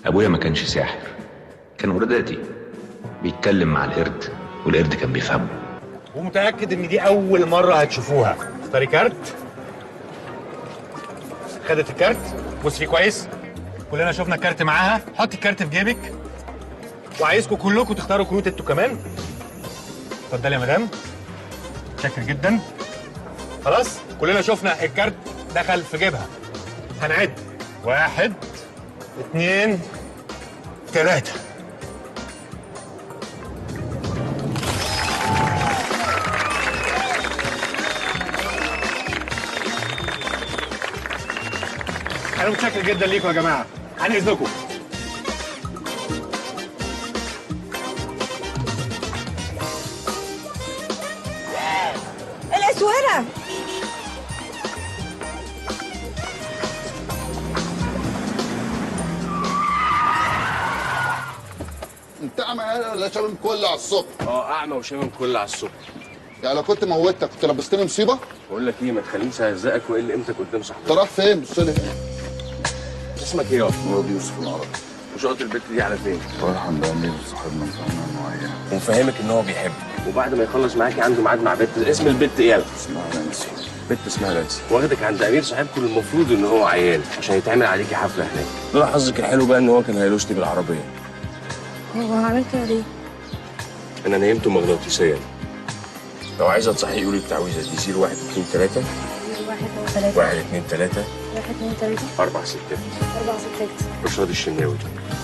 ابويا ما كانش ساحر، كان ورداتي بيتكلم مع القرد والقرد كان بيفهمه. ومتأكد ان دي اول مرة هتشوفوها. اختاري كارت. خدت الكارت، بص فيه كويس. كلنا شفنا الكارت معاها، حطي الكارت في جيبك. وعايزكم كلكم تختاروا كروت انتوا كمان. اتفضلي يا مدام. شاكر جدا. خلاص كلنا شفنا الكارت دخل في جيبها. هنعد 1 2 3. أنا متشكر جدا ليكم يا جماعة، عن إذنكم. الأسورة انت اعمى ولا شامم كل على الصبح؟ اعمى وشامم كل على الصبح. يعني لو كنت موتك كنت لبستني مصيبه؟ بقول لك ايه، ما تخلينيش اهزقك واقل قيمتك قدام صاحبك. انت رايح فين؟ بص لي. اسمك ايه يا مراد يوسف العربي. وشقة البت دي على فين؟ رايح عند امير صاحبنا مفهمنا معين. ومفهمك ان هو بيحبك، وبعد ما يخلص معاكي عنده ميعاد مع بنت. اسم البت ايه؟ اسمها نانسي. بنت اسمها نانسي. واخدك عند امير صاحبكم، المفروض ان هو عيان عشان يتعمل عليكي حفله هناك. لولا حظك الحلو بقى ان هو كان هيلوشني بالعربيه. هو عمل كده ليه؟ انا نيمته مغناطيسيا. لو عايزه تصحي قولي التعويذه دي. 0 1 2 3 1 2 3 4 6 رشاد الشناوي.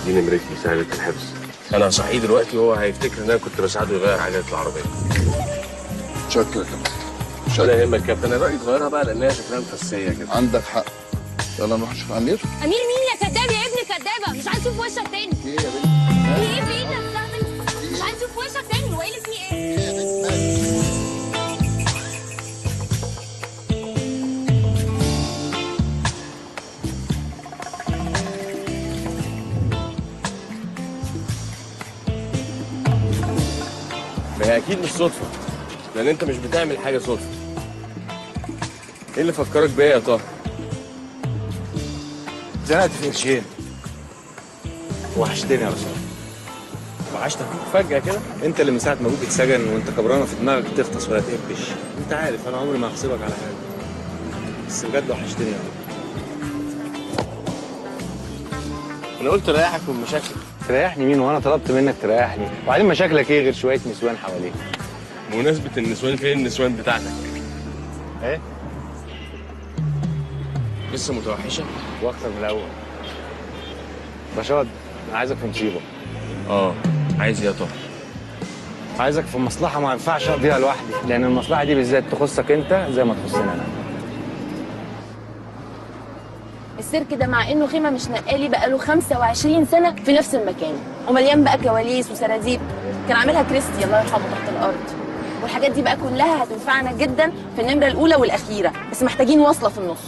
دي نمرتي سهله الحفظ. انا هصحيه دلوقتي وهو هيفتكر ان انا كنت بساعده يغير عجله العربيه. شكرا يا ولا يهمك يا كابتن، انا رايي تغيرها بقى لان هي شكلها مفسيه كده. عندك حق. يلا نروح نشوف امير. امير مين يا كداب يا ابن كدابه؟ مش عايز اشوف وشك تاني. ايه يا بنت؟ في ايه في ايدك بتعمل؟ مش عايز اشوف وشك تاني. هو ايه اللي فيه ايه؟ فهي اكيد مش صدفه، لان انت مش بتعمل حاجه صدفه. ايه اللي فكرك بيا يا طه؟ زنقت في قرشين. وحشتني يا رشاد. وحشتك فجاه كده؟ انت اللي من ساعه ما ابوك اتسجن وانت كبرانه في دماغك تغطس ولا تقفش. انت عارف انا عمري ما هحسبك على حاجه، بس بجد وحشتني يا رب. انا قلت ريحك من مشاكلك. تريحني مين وانا طلبت منك تريحني؟ وبعدين مشاكلك ايه غير شويه نسوان حواليك؟ بمناسبه النسوان، فين النسوان بتاعتك؟ ايه؟ لسه متوحشه؟ واكتر من الاول. رشاد انا عايزك في مصيبه. عايز يا طه؟ عايزك في مصلحه ما ينفعش اقضيها لوحدي، لان المصلحه دي بالذات تخصك انت زي ما تخصني انا. السيرك ده مع انه خيمه مش نقالي بقاله 25 سنه في نفس المكان، ومليان بقى كواليس وسراديب. كان عاملها كريستي الله يرحمه تحت الارض. والحاجات دي بقى كلها هتنفعنا جدا في النمره الاولى والاخيره، بس محتاجين وصله في النص.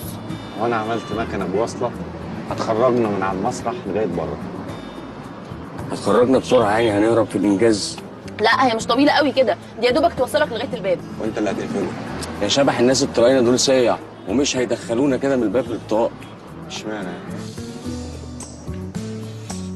وانا عملت مكنه بوصله هتخرجنا من على المسرح لغايه بره. هتخرجنا بسرعه يعني؟ هنهرب في الانجاز؟ لا هي مش طويله قوي كده، دي يا دوبك توصلك لغايه الباب. وانت اللي هتقفله يا شبح. الناس الطلاينه دول سيع ومش هيدخلونا كده من الباب للطاق. اشمعنى؟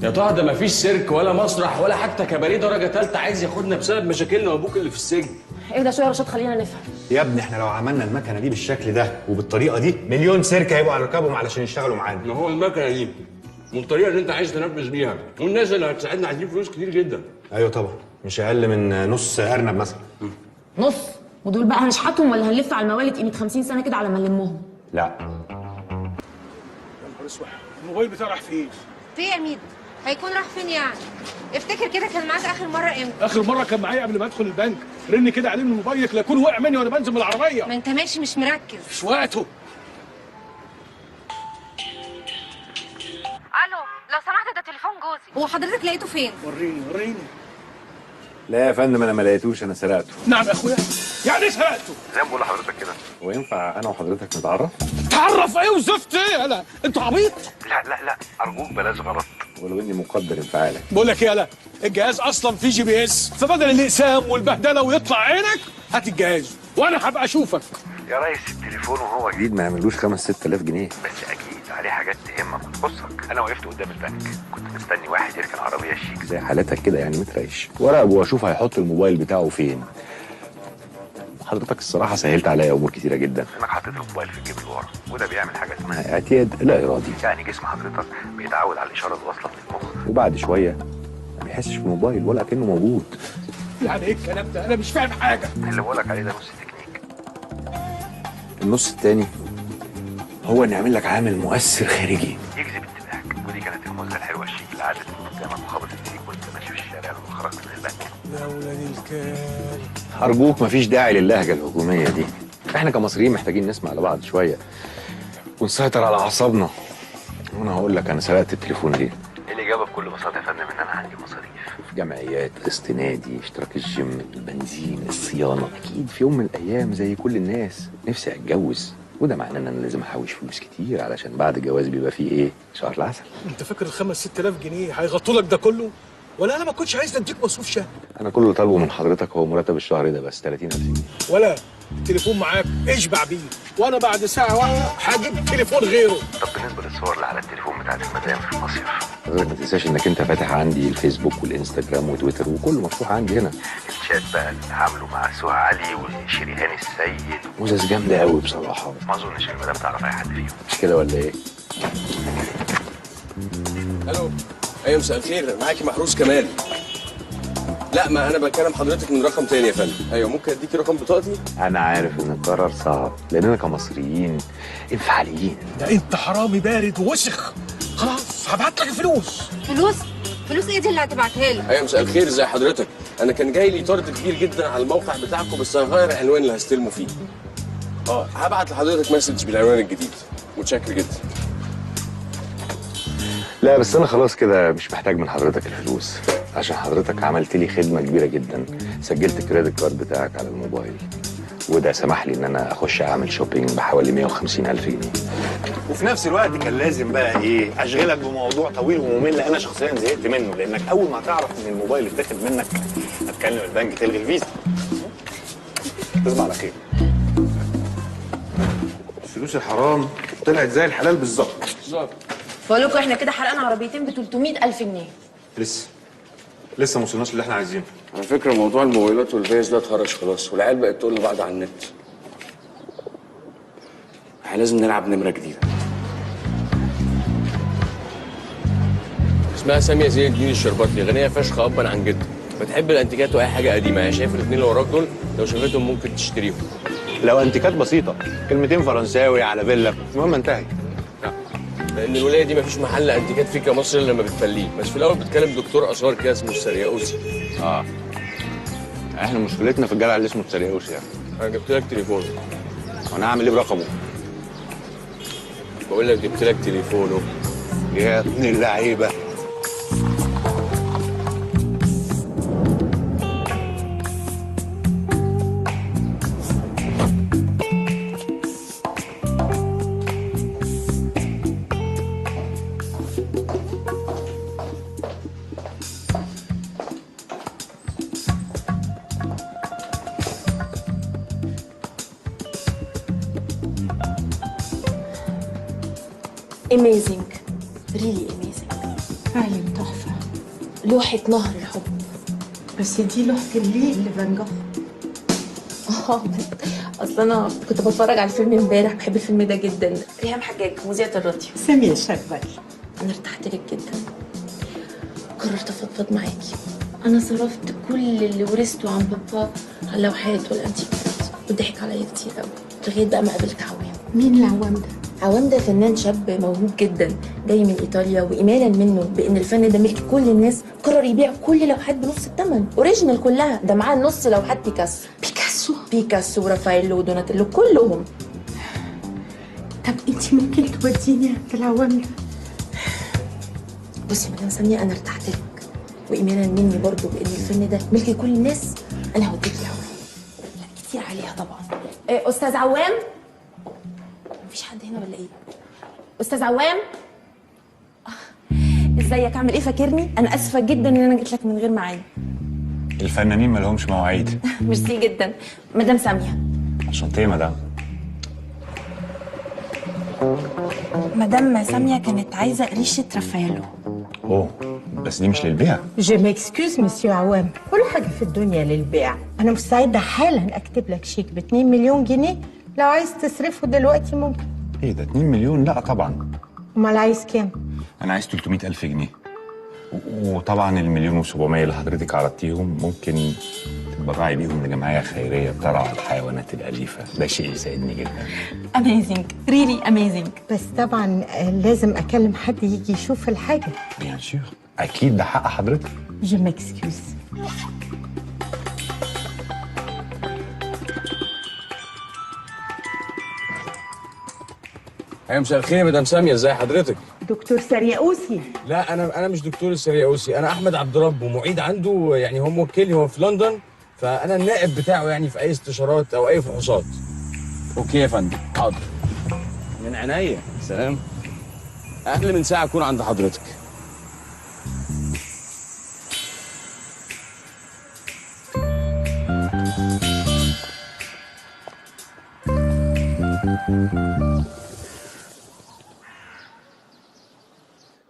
يا طه ده مفيش سيرك ولا مسرح ولا حتى كباريه درجه ثالثه عايز ياخدنا بسبب مشاكلنا وابوك اللي في السجن. اهدى شويه يا رشاد خلينا نفهم. يا ابني احنا لو عملنا المكنه دي بالشكل ده وبالطريقه دي مليون سيرك هيبقوا على ركابهم علشان يشتغلوا معانا. ما هو المكنه دي والطريقه اللي انت عايز تنفذ بيها والناس اللي هتساعدنا عايزين فلوس كتير جدا. ايوه طبعا، مش اقل من نص ارنب مثلا. نص؟ ودول بقى هنشحتهم ولا هنلف على الموالد قيمه 50 سنه كده على ما نلمهم؟ لا. يا نهار اسود، الموبايل بتاعي راح فين؟ في يا ميدو؟ هيكون راح فين يعني؟ افتكر كده كان معاك اخر مره امتى؟ اخر مره كان معايا قبل ما ادخل البنك. رن كده عليه من موبايلك لا يكون وقع مني وانا بنزل من العربيه. ما انت ماشي مش مركز. مش وقته. الو لو سمحت ده تليفون جوزي. هو حضرتك لقيته فين؟ وريني. لا يا فندم انا ما لقيتوش، انا سرقته. نعم يا اخويا. يعني ايه سرقته؟ زي ما بقول لحضرتك كده. وينفع انا وحضرتك نتعرف؟ تعرف ايه وزفت ايه؟ يالا انت عبيط. لا ارجوك بلاش غلط. ولو اني مقدر انفعالك. بقول لك يالا الجهاز اصلا فيه GPS، فبدل الاقسام والبهدله ويطلع عينك هات الجهاز وانا هبقى اشوفك. يا ريس التليفون وهو جديد ما يعملوش 5-6 آلاف جنيه. بس اكيد عليه حاجات تهمك وتخصك. انا وقفت قدام البنك، كنت مستني واحد يركن عربيه شيك زي حالتك كده، يعني متريش، وراقبه واشوف هيحط الموبايل بتاعه فين. حضرتك الصراحه سهلت عليا امور كتيره جدا، انك حطيت الموبايل في الجيب اللي ورا، وده بيعمل حاجه اسمها اعتياد لا ارادي. يعني جسم حضرتك بيتعود على الاشاره اللي واصله من المخ، وبعد شويه ما بيحسش بالموبايل ولا كأنه موجود. يعني ايه الكلام ده؟ انا مش فاهم حاجه. اللي بقولك عليه ده نص تكنيك. النص التاني هو ان يعمل لك عامل مؤثر خارجي يجذب انتباهك، ودي كانت الموزه الحلوه الشيك اللي قعدت قدامك وخبطت فيك وانت ماشي في الشارع لما خرجت من البنك. يا ولاد الكلب. ارجوك مفيش داعي للهجه الهجوميه دي. احنا كمصريين محتاجين نسمع لبعض شويه ونسيطر على اعصابنا. وانا هقول لك انا سرقت التليفون ليه. الاجابه بكل بساطه يا فندم ان انا عندي مصاريف في جمعيات، قسط نادي، اشتراك الجيم، البنزين، الصيانه. اكيد في يوم من الايام زي كل الناس نفسي اتجوز، وده معناه ان انا لازم احوش فلوس كتير علشان بعد الجواز بيبقى فيه ايه؟ شهر العسل. انت فاكر ال5 6000 جنيه هيغطوا لك ده كله؟ ولا انا ما كنتش عايز اديك مصروف شهر؟ انا كل اللي طالبه من حضرتك هو مرتب الشهر ده بس 30,000 جنيه. ولا التليفون معاك اشبع بيه، وانا بعد ساعه هجيب تليفون غيره. طب بالنسبه للصور اللي على التليفون بتاعت المدام في المصيف، حضرتك ما تنساش انك انت فاتح عندي الفيسبوك والانستجرام وتويتر وكله مفتوح عندي هنا. الشات بقى اللي عامله مع سهى علي وشريهان السيد، موزز جامده قوي بصراحه. ما اظنش المدام تعرف اي حد فيهم، مش كده ولا ايه؟ الو. ايوه مساء الخير، معاكي محروس كمال. لا ما انا بكلم حضرتك من رقم تاني يا فندم. ايوه ممكن اديكي رقم بطاقتي؟ انا عارف ان القرار صعب لاننا كمصريين انفعاليين. ده انت حرامي بارد ووسخ. خلاص هبعت لك الفلوس. فلوس ايه دي اللي هتبعتها لي؟ ايوه مساء الخير، ازي حضرتك؟ انا كان جاي لي طرد كبير جدا على الموقع بتاعكم، بس هغير العنوان اللي هستلمه فيه. هبعت لحضرتك مسج بالعنوان الجديد. متشكر جدا. لا بس انا خلاص كده مش محتاج من حضرتك الفلوس، عشان حضرتك عملت لي خدمه كبيره جدا. سجلت الكريدت كارد بتاعك على الموبايل، وده سمح لي ان انا اخش اعمل شوبينج بحوالي 150,000 جنيه. وفي نفس الوقت كان لازم بقى ايه اشغلك بموضوع طويل وممل انا شخصيا زهقت منه، لانك اول ما تعرف ان الموبايل اتاخد منك هتكلم البنك تلغي الفيزا. تصبح على خير. الفلوس الحرام طلعت زي الحلال بالظبط. بقول لكم احنا كده حرقنا عربيتين ب 300,000 جنيه. لسه ما وصلناش اللي احنا عايزينه. على فكره موضوع الموبايلات والفيز ده اتهرش خلاص، والعيال بقت تقول لبعض على النت. احنا لازم نلعب نمره جديده. اسمها ساميه زين الدين الشرباطلي، غنيه فشخ ابا عن جد. بتحب الانتيكات واي حاجه قديمه. هي شايف الاثنين اللي وراك دول، لو شافتهم ممكن تشتريهم. لو انتيكات بسيطه، كلمتين فرنساوي على فيلا، المهم انتهي. لان الولايه دي مفيش محل انتيكات فيه كمصر الا لما بتفليه. بس في الاول بتكلم دكتور اثار كده اسمه السرياوسي. احنا مشكلتنا في الجدع اللي اسمه السرياوسي يعني. انا جبت لك تليفونه. وانا هعمل ايه برقمه؟ بقول لك جبت لك تليفونه. يا ابن اللعيبه. amazing really amazing. فعلا تحفة. لوحة نهر الحب. بس دي لوحة الليل لفان جوخ. اصل انا كنت بتفرج على الفيلم امبارح، بحب الفيلم ده جدا. ريهام حجاج مذيعة الراديو. سامية شغال. انا ارتحت لك جدا، قررت افضفض معاكي. انا صرفت كل اللي ورثته عن بابا على اللوحات والانتيكات، وضحك عليا كتير قوي لغايه بقى ما قابلت عوام. مين العوام ده؟ عوام ده فنان شاب موهوب جدا جاي من ايطاليا، وايمانا منه بان الفن ده ملك كل الناس قرر يبيع كل لوحات بنص الثمن، اوريجينال كلها. ده معاه نص لوحات بيكاسو ورافايلو ودوناتيلو كلهم. طب انت ممكن توديني عند العوام ده؟ بصي يا مدام ساميه، انا ارتحت لك، وايمانا مني برضو بان الفن ده ملك كل الناس. انا هوديك العوام. لا كتير عليها طبعا. استاذ عوام، مفيش حد هنا ولا ايه؟ استاذ عوام، ازيك؟ عامل ايه؟ فاكرني؟ انا اسفه جدا ان انا جيت لك من غير ميعاد. الفنانين ما لهمش مواعيد. ميرسي جدا. مدام ساميه. عشان ايه يا مدام؟ مدام سامية كانت عايزة قريشة رافائيلو. اوه بس دي مش للبيع. جو ميكسكوز مسيو عوام، كل حاجة في الدنيا للبيع. أنا مستعدة حالا أكتب لك شيك ب 2 مليون جنيه لو عايز تصرفه دلوقتي ممكن. ايه ده 2 مليون؟ لا طبعا. أمال عايز كام؟ انا عايز 300,000 جنيه. وطبعا المليون و700 اللي حضرتك عرضتيهم ممكن تتبرعي بيهم لجمعيه خيريه بترعى الحيوانات الاليفه، ده شيء يسعدني جدا. اميزنج، ريلي اميزنج. بس طبعا لازم أكلم حد يجي يشوف الحاجة. بيان سور، اكيد ده حق حضرتك. جو ميكسكوز. يا مساء الخير يا مدام ساميه، ازي حضرتك؟ دكتور سرياوسي. لا انا مش دكتور السرياوسي، انا احمد عبد رب ومعيد عنده، يعني هو موكلني، هو في لندن، فانا النائب بتاعه يعني في اي استشارات او اي فحوصات. اوكي يا فندم، حاضر. من عينيا. سلام. اقل من ساعه اكون عند حضرتك.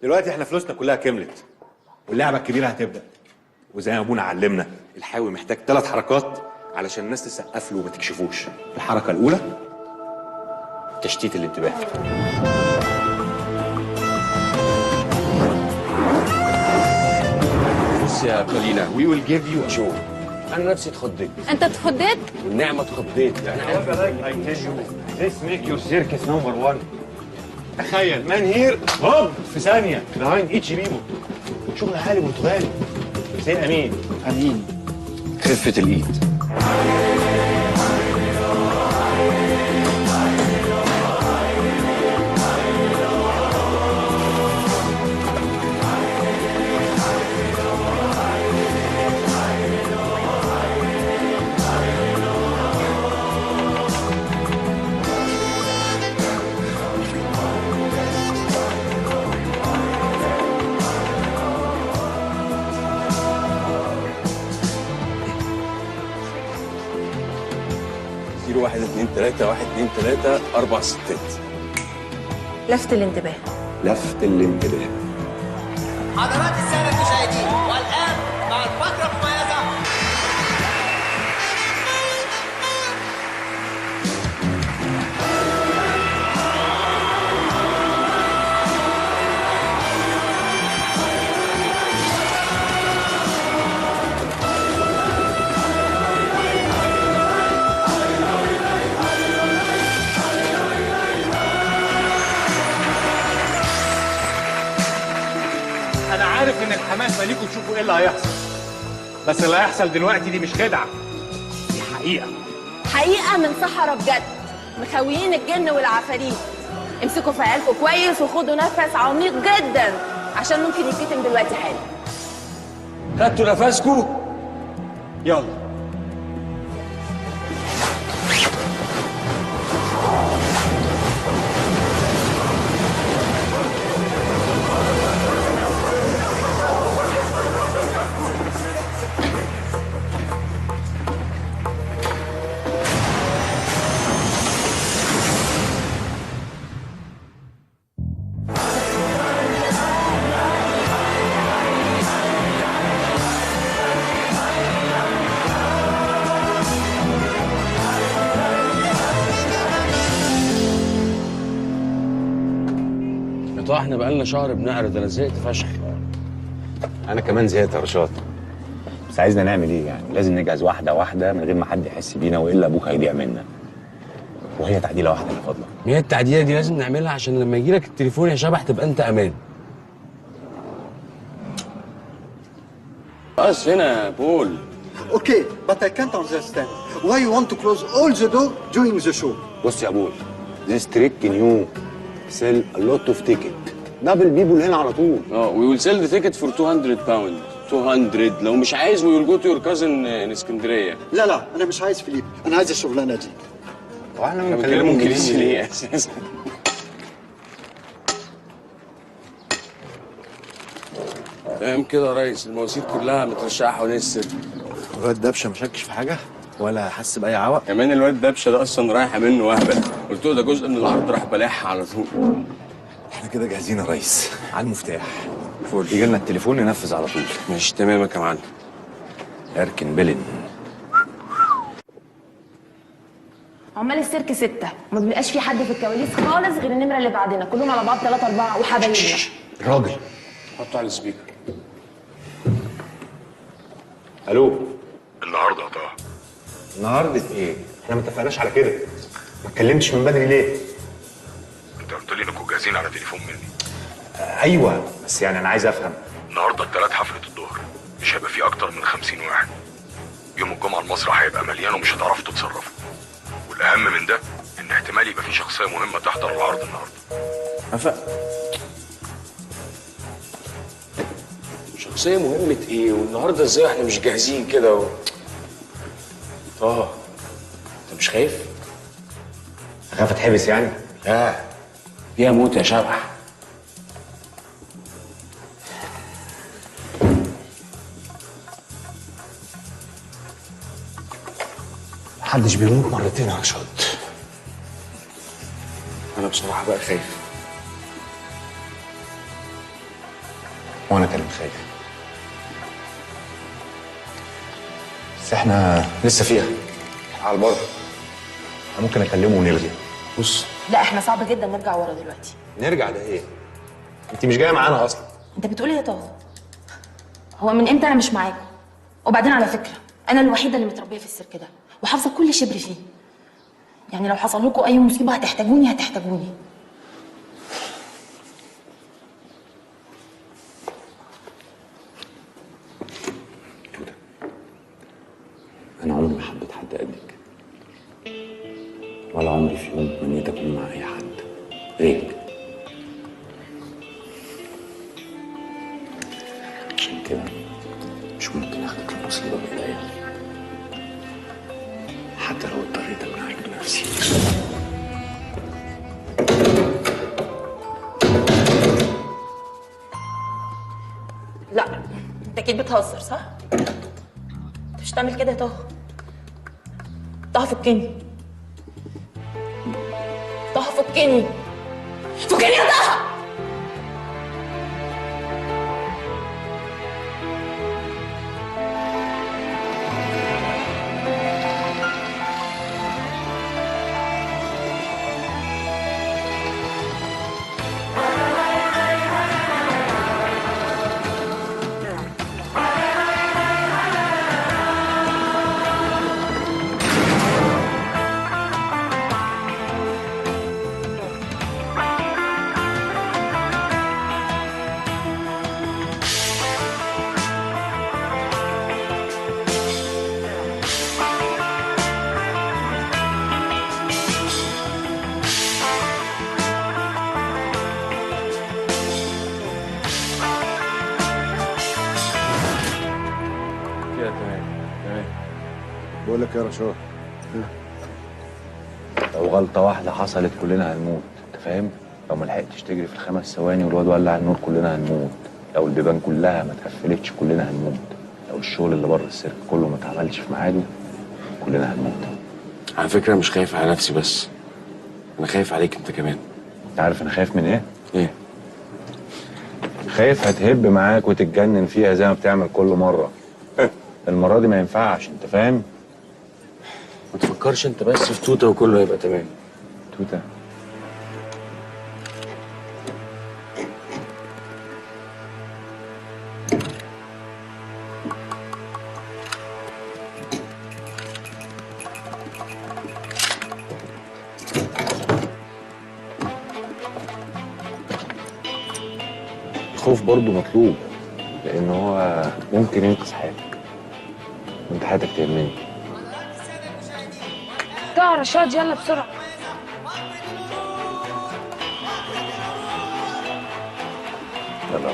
دلوقتي احنا فلوسنا كلها كملت واللعبه الكبيره هتبدا، وزي ما ابونا علمنا الحاوي محتاج 3 حركات علشان الناس تسقف له وما تكشفوش. الحركه الاولى تشتيت الانتباه. بص يا كالينا، وي ويل جيف يو ا شو. انا نفسي اتخضيت. انت اتخضيت؟ والنعمه اتخضيت. انا This make your circus number 1. تخيل مان هير هوب في ثانيه behind each بيبو. شغل عالي برتغالي. زي امين. امين. خفه الايد. زيرو 1 2 3 1 2 3 4 ستات. لفت الانتباه. لفت الانتباه. حضرات السادة المشاهدين، والآن مع الفقرة المميزة. انا عارف ان الحماس ماليكوا تشوفوا ايه اللي هيحصل، بس اللي هيحصل دلوقتي دي مش خدعه، دي حقيقه. حقيقة من صحراء بجد، مخويين الجن والعفاريت. امسكوا في عيالكم كويس وخدوا نفس عميق جدا عشان ممكن يتكتم دلوقتي حالا. خدتوا نفسكم؟ يلا. طبعا احنا بقالنا شهر بنعرض، انا زهقت فشخ. انا كمان زهقت يا رشاد، بس عايزنا نعمل ايه يعني؟ لازم نجهز واحده واحده من غير ما حد يحس بينا، والا ابوك هيضيع منا. وهي تعديله واحده من فضلك. هي التعديله دي لازم نعملها عشان لما يجي لك التليفون يا شبح تبقى انت امان. بس هنا يا بول. Okay, but I can't understand why you want to close all the door during the show. بص يا ابوي، this trick new sell a lot of ticket. دبل بيبول هنا على طول. وي ويل سيل ذا تيكت فور 200 باوند. 200 لو مش عايز وي ويل جو تو يور كازن ان اسكندريه. لا لا انا مش عايز فيليب، انا عايز الشغلانه دي. واحنا بنتكلم انجليزي ليه اساسا؟ فاهم كده يا ريس، المواسير كلها مترشقه حوالين السر. الواد دبشه مشكش في حاجه؟ ولا حس باي عوق؟ كمان الواد دبشه ده اصلا رايحه منه وهبه، قلت له ده جزء من العرض راح بلاحها على طول. احنا كده جاهزين يا ريس، على المفتاح. فول يجي لنا التليفون ننفذ على طول. ماشي تمامك يا معلم. اركن بلن. عمال السيرك 6 وما بيبقاش في حد في الكواليس خالص غير النمره اللي بعدنا، كلهم على بعض 3 4 وحبايبنا. راجل حطه على السبيكر. الو. النهارده يا طه. النهارده ايه؟ احنا ما اتفقناش على كده. ما اتكلمتش من بدري ليه؟ انت قلت لي انكم جاهزين على تليفون مني. ايوه بس يعني انا عايز افهم. النهارده التلات حفله الظهر، مش هيبقى فيه اكتر من 50 واحد. يوم الجمعه المسرح هيبقى مليان ومش هتعرفوا تتصرفوا. والاهم من ده ان احتمال يبقى في شخصيه مهمه تحضر العرض النهارده. افق شخصيه مهمه ايه والنهارده ازاي واحنا مش جاهزين كده طه انت مش خايف؟ اخاف اتحبس يعني؟ لا فيها موت يا شبح. محدش بيموت مرتين يا رشاد. انا بصراحه بقى خايف. وانا كمان خايف. بس احنا لسه فيها على البر. انا ممكن اكلمه ونلغي. بص لا احنا صعب جدا نرجع ورا دلوقتي. نرجع ده ايه؟ انت مش جايه معانا اصلا. انت بتقول ايه يا طه؟ هو من امتى انا مش معاكم؟ وبعدين على فكره انا الوحيده اللي متربيه في السيرك ده وحافظه كل شبر فيه. يعني لو حصل لكم اي مصيبه هتحتاجوني. انا عمري ما حبيت حد قدك، ولا عمري في يوم تمنيت اكون مع اي حد غيرك. عشان كده مش ممكن اخدك المصيبه بايديا، حتى لو اضطريت امنعك بنفسي. لا انت اكيد بتهزر صح؟ انت مش هتعمل كده يا طه. طه فكني. طه فكني يا طه. بقول لك يا رشاد، لو غلطه واحده حصلت كلنا هنموت، انت فاهم؟ لو ما لحقتش تجري في ال5 ثواني والواد ولع النور كلنا هنموت. لو البيبان كلها ما اتقفلتش كلنا هنموت. لو الشغل اللي بره السيرك كله ما اتعملش في ميعاده كلنا هنموت. على فكره مش خايف على نفسي بس، انا خايف عليك انت كمان. انت عارف انا خايف من ايه؟ ايه؟ خايف هتهب معاك وتتجنن فيها زي ما بتعمل كل مره. المره دي ما ينفعش، انت فاهم؟ ما تفكرش انت بس في توته وكله هيبقى تمام. توته؟ الخوف برضه مطلوب، لان هو ممكن ينقذ حياتك وانت حياتك تهمني. طه رشاد يلا بسرعه. يلا.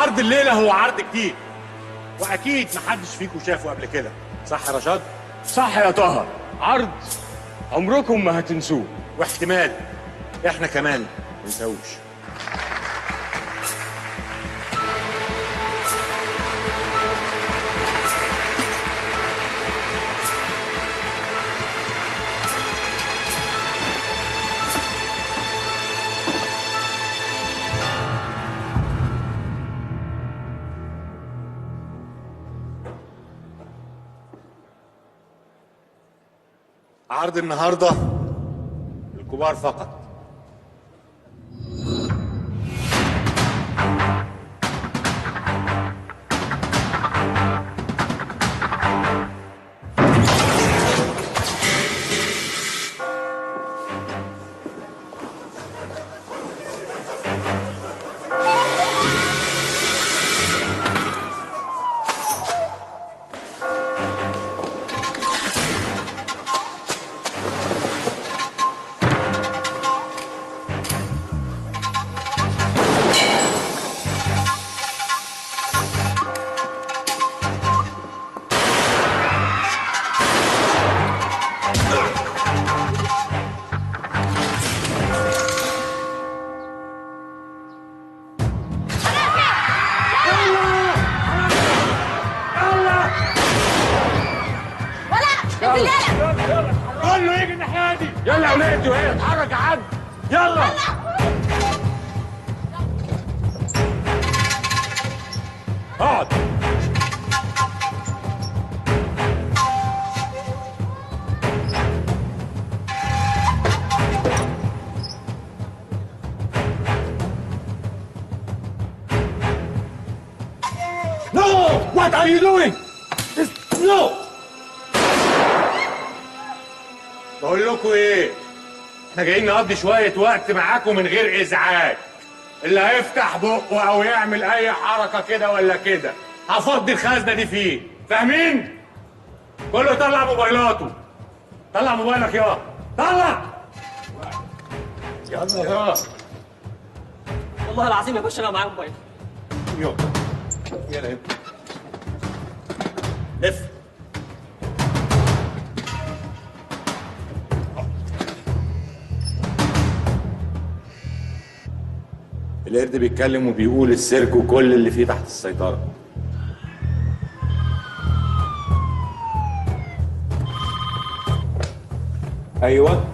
عرض الليله هو عرض جديد، واكيد محدش فيكم شافه قبل كده، صح يا رشاد؟ صح يا طه، عرض عمركم ما هتنسوه، واحتمال احنا كمان ما ننساهوش. عرض النهارده الكبار فقط. كله يجي الناحيه دي. يلا يا ولاد وهي اتحرك يا حاج. يلا اقعد. No! What are you doing? No! بقول لكم ايه؟ احنا جايين نقضي شوية وقت معاكم من غير ازعاج. اللي هيفتح بقه او يعمل اي حركة كده ولا كده هفضي الخزنة دي فيه، فاهمين؟ كله طلع موبايلاته. طلع موبايلك يا طلع. يلا يا والله العظيم يا باشا انا معايا موبايل. يلا لف. القرد بيتكلم وبيقول السيرك وكل اللي فيه تحت السيطرة. ايوه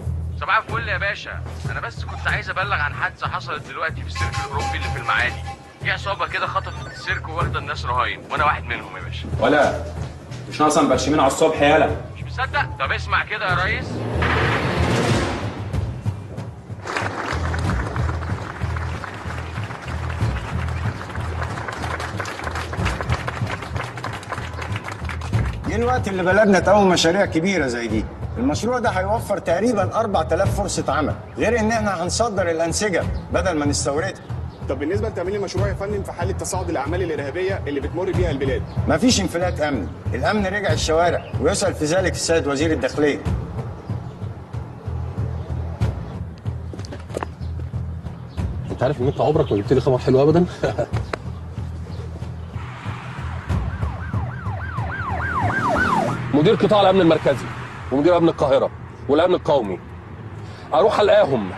صباح الفل يا باشا، انا بس كنت عايز ابلغ عن حادثه حصلت دلوقتي في السيرك الاوروبي اللي في المعادي. في عصابه كده خطفت السيرك واخده الناس رهاين، وانا واحد منهم يا باشا. ولا مش ناقصه مبرشمين على الصبح يالا. مش مصدق؟ طب اسمع كده يا ريس. جه الوقت اللي بلدنا تقوم مشاريع كبيره زي دي. المشروع ده هيوفر تقريبا 4000 فرصه عمل، غير ان احنا هنصدر الانسجه بدل ما نستوردها. طب بالنسبه لتمويل المشروع يا فندم في حاله تصاعد الاعمال الارهابيه اللي بتمر بيها البلاد؟ مفيش انفلات امني، الامن رجع الشوارع ويسأل في ذلك السيد وزير الداخليه. انت عارف ان انت عمرك ما جبت لي خبر حلو ابدا. مدير قطاع الامن المركزي ومدير امن القاهره والامن القومي اروح الاقيهم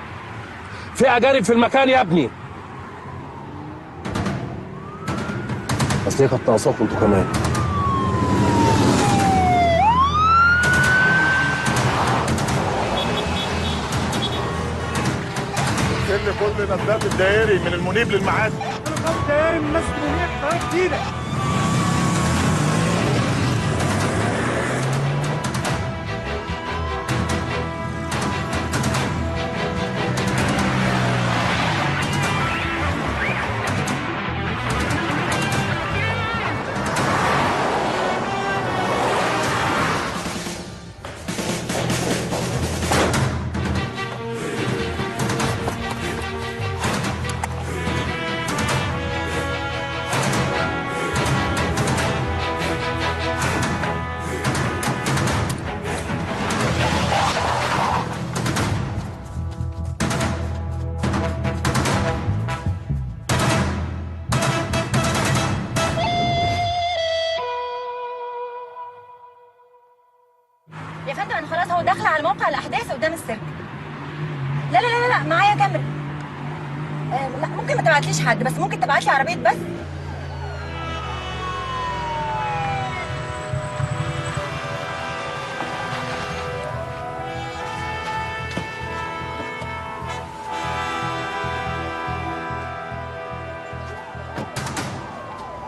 في اجانب في المكان يا ابني. بس هي كانت ناقصاكم انتوا كمان. كل ندات الدائري من المنيب للمعادي. انا خمس دائري من مسجد المنيب قناه جديده. على موقع الاحداث قدام السيرك. لا لا لا لا معايا كاميرا. لا ممكن ما تبعتليش حد، بس ممكن تبعتلي عربيه بس.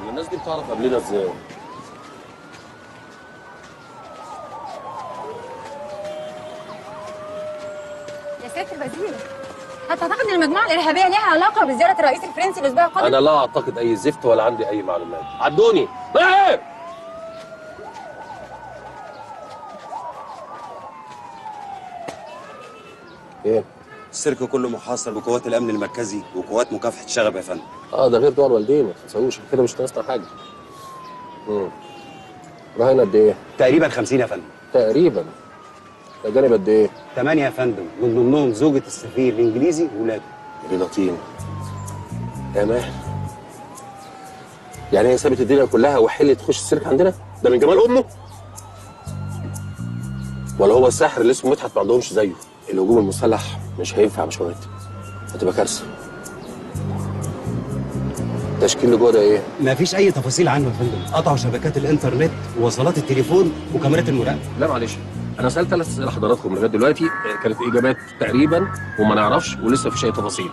الناس دي بتعرف قبلنا ازاي؟ يا سياده الوزير، هتعتقد ان المجموعه الارهابيه ليها علاقه بزياره الرئيس الفرنسي الاسبوع القادم؟ انا لا اعتقد اي زفت ولا عندي اي معلومات. عدوني. ايه؟ ايه؟ السيرك كله محاصر بقوات الامن المركزي وقوات مكافحه الشغب يا فندم. ده غير دول والدين، ما تنساوش كده، مش ناقصنا حاجه. رهينه قد ايه؟ تقريبا 50 يا فندم. تقريبا. اجانب قد ايه؟ 8 يا فندم، من ضمنهم زوجة السفير الانجليزي وولاده. دي لطين. يا ماهر، يعني هي سابت الدنيا كلها وحلت تخش السيرك عندنا؟ ده من جمال امه؟ ولا هو الساحر اللي اسمه مدحت ما عندهمش زيه؟ الهجوم المسلح مش هينفع يا باشمهندس، هتبقى كارثه. التشكيل اللي جوه ده ايه؟ مفيش اي تفاصيل عنه يا فندم، قطعوا شبكات الانترنت ووصلات التليفون وكاميرات المراقبه. لا معلش، انا سالت 3 اسئله حضراتكم لغايه دلوقتي، كانت اجابات تقريبا وما نعرفش ولسه مفيش اي تفاصيل.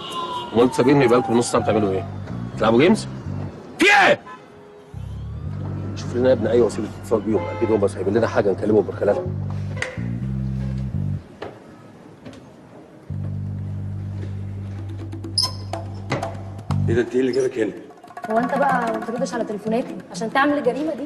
امال انتوا سابقين يبقى لكم نص ساعه بتعملوا ايه؟ تلعبوا جيمز؟ في ايه؟ شوف لنا يا ابني اي وسيله اتصال بيهم، اكيد هم سايبين لنا حاجه نكلمهم من خلالها. ايه ده، انت ايه اللي جابك هنا؟ هو انت بقى ما بتردش على تليفوناتي عشان تعمل الجريمه دي؟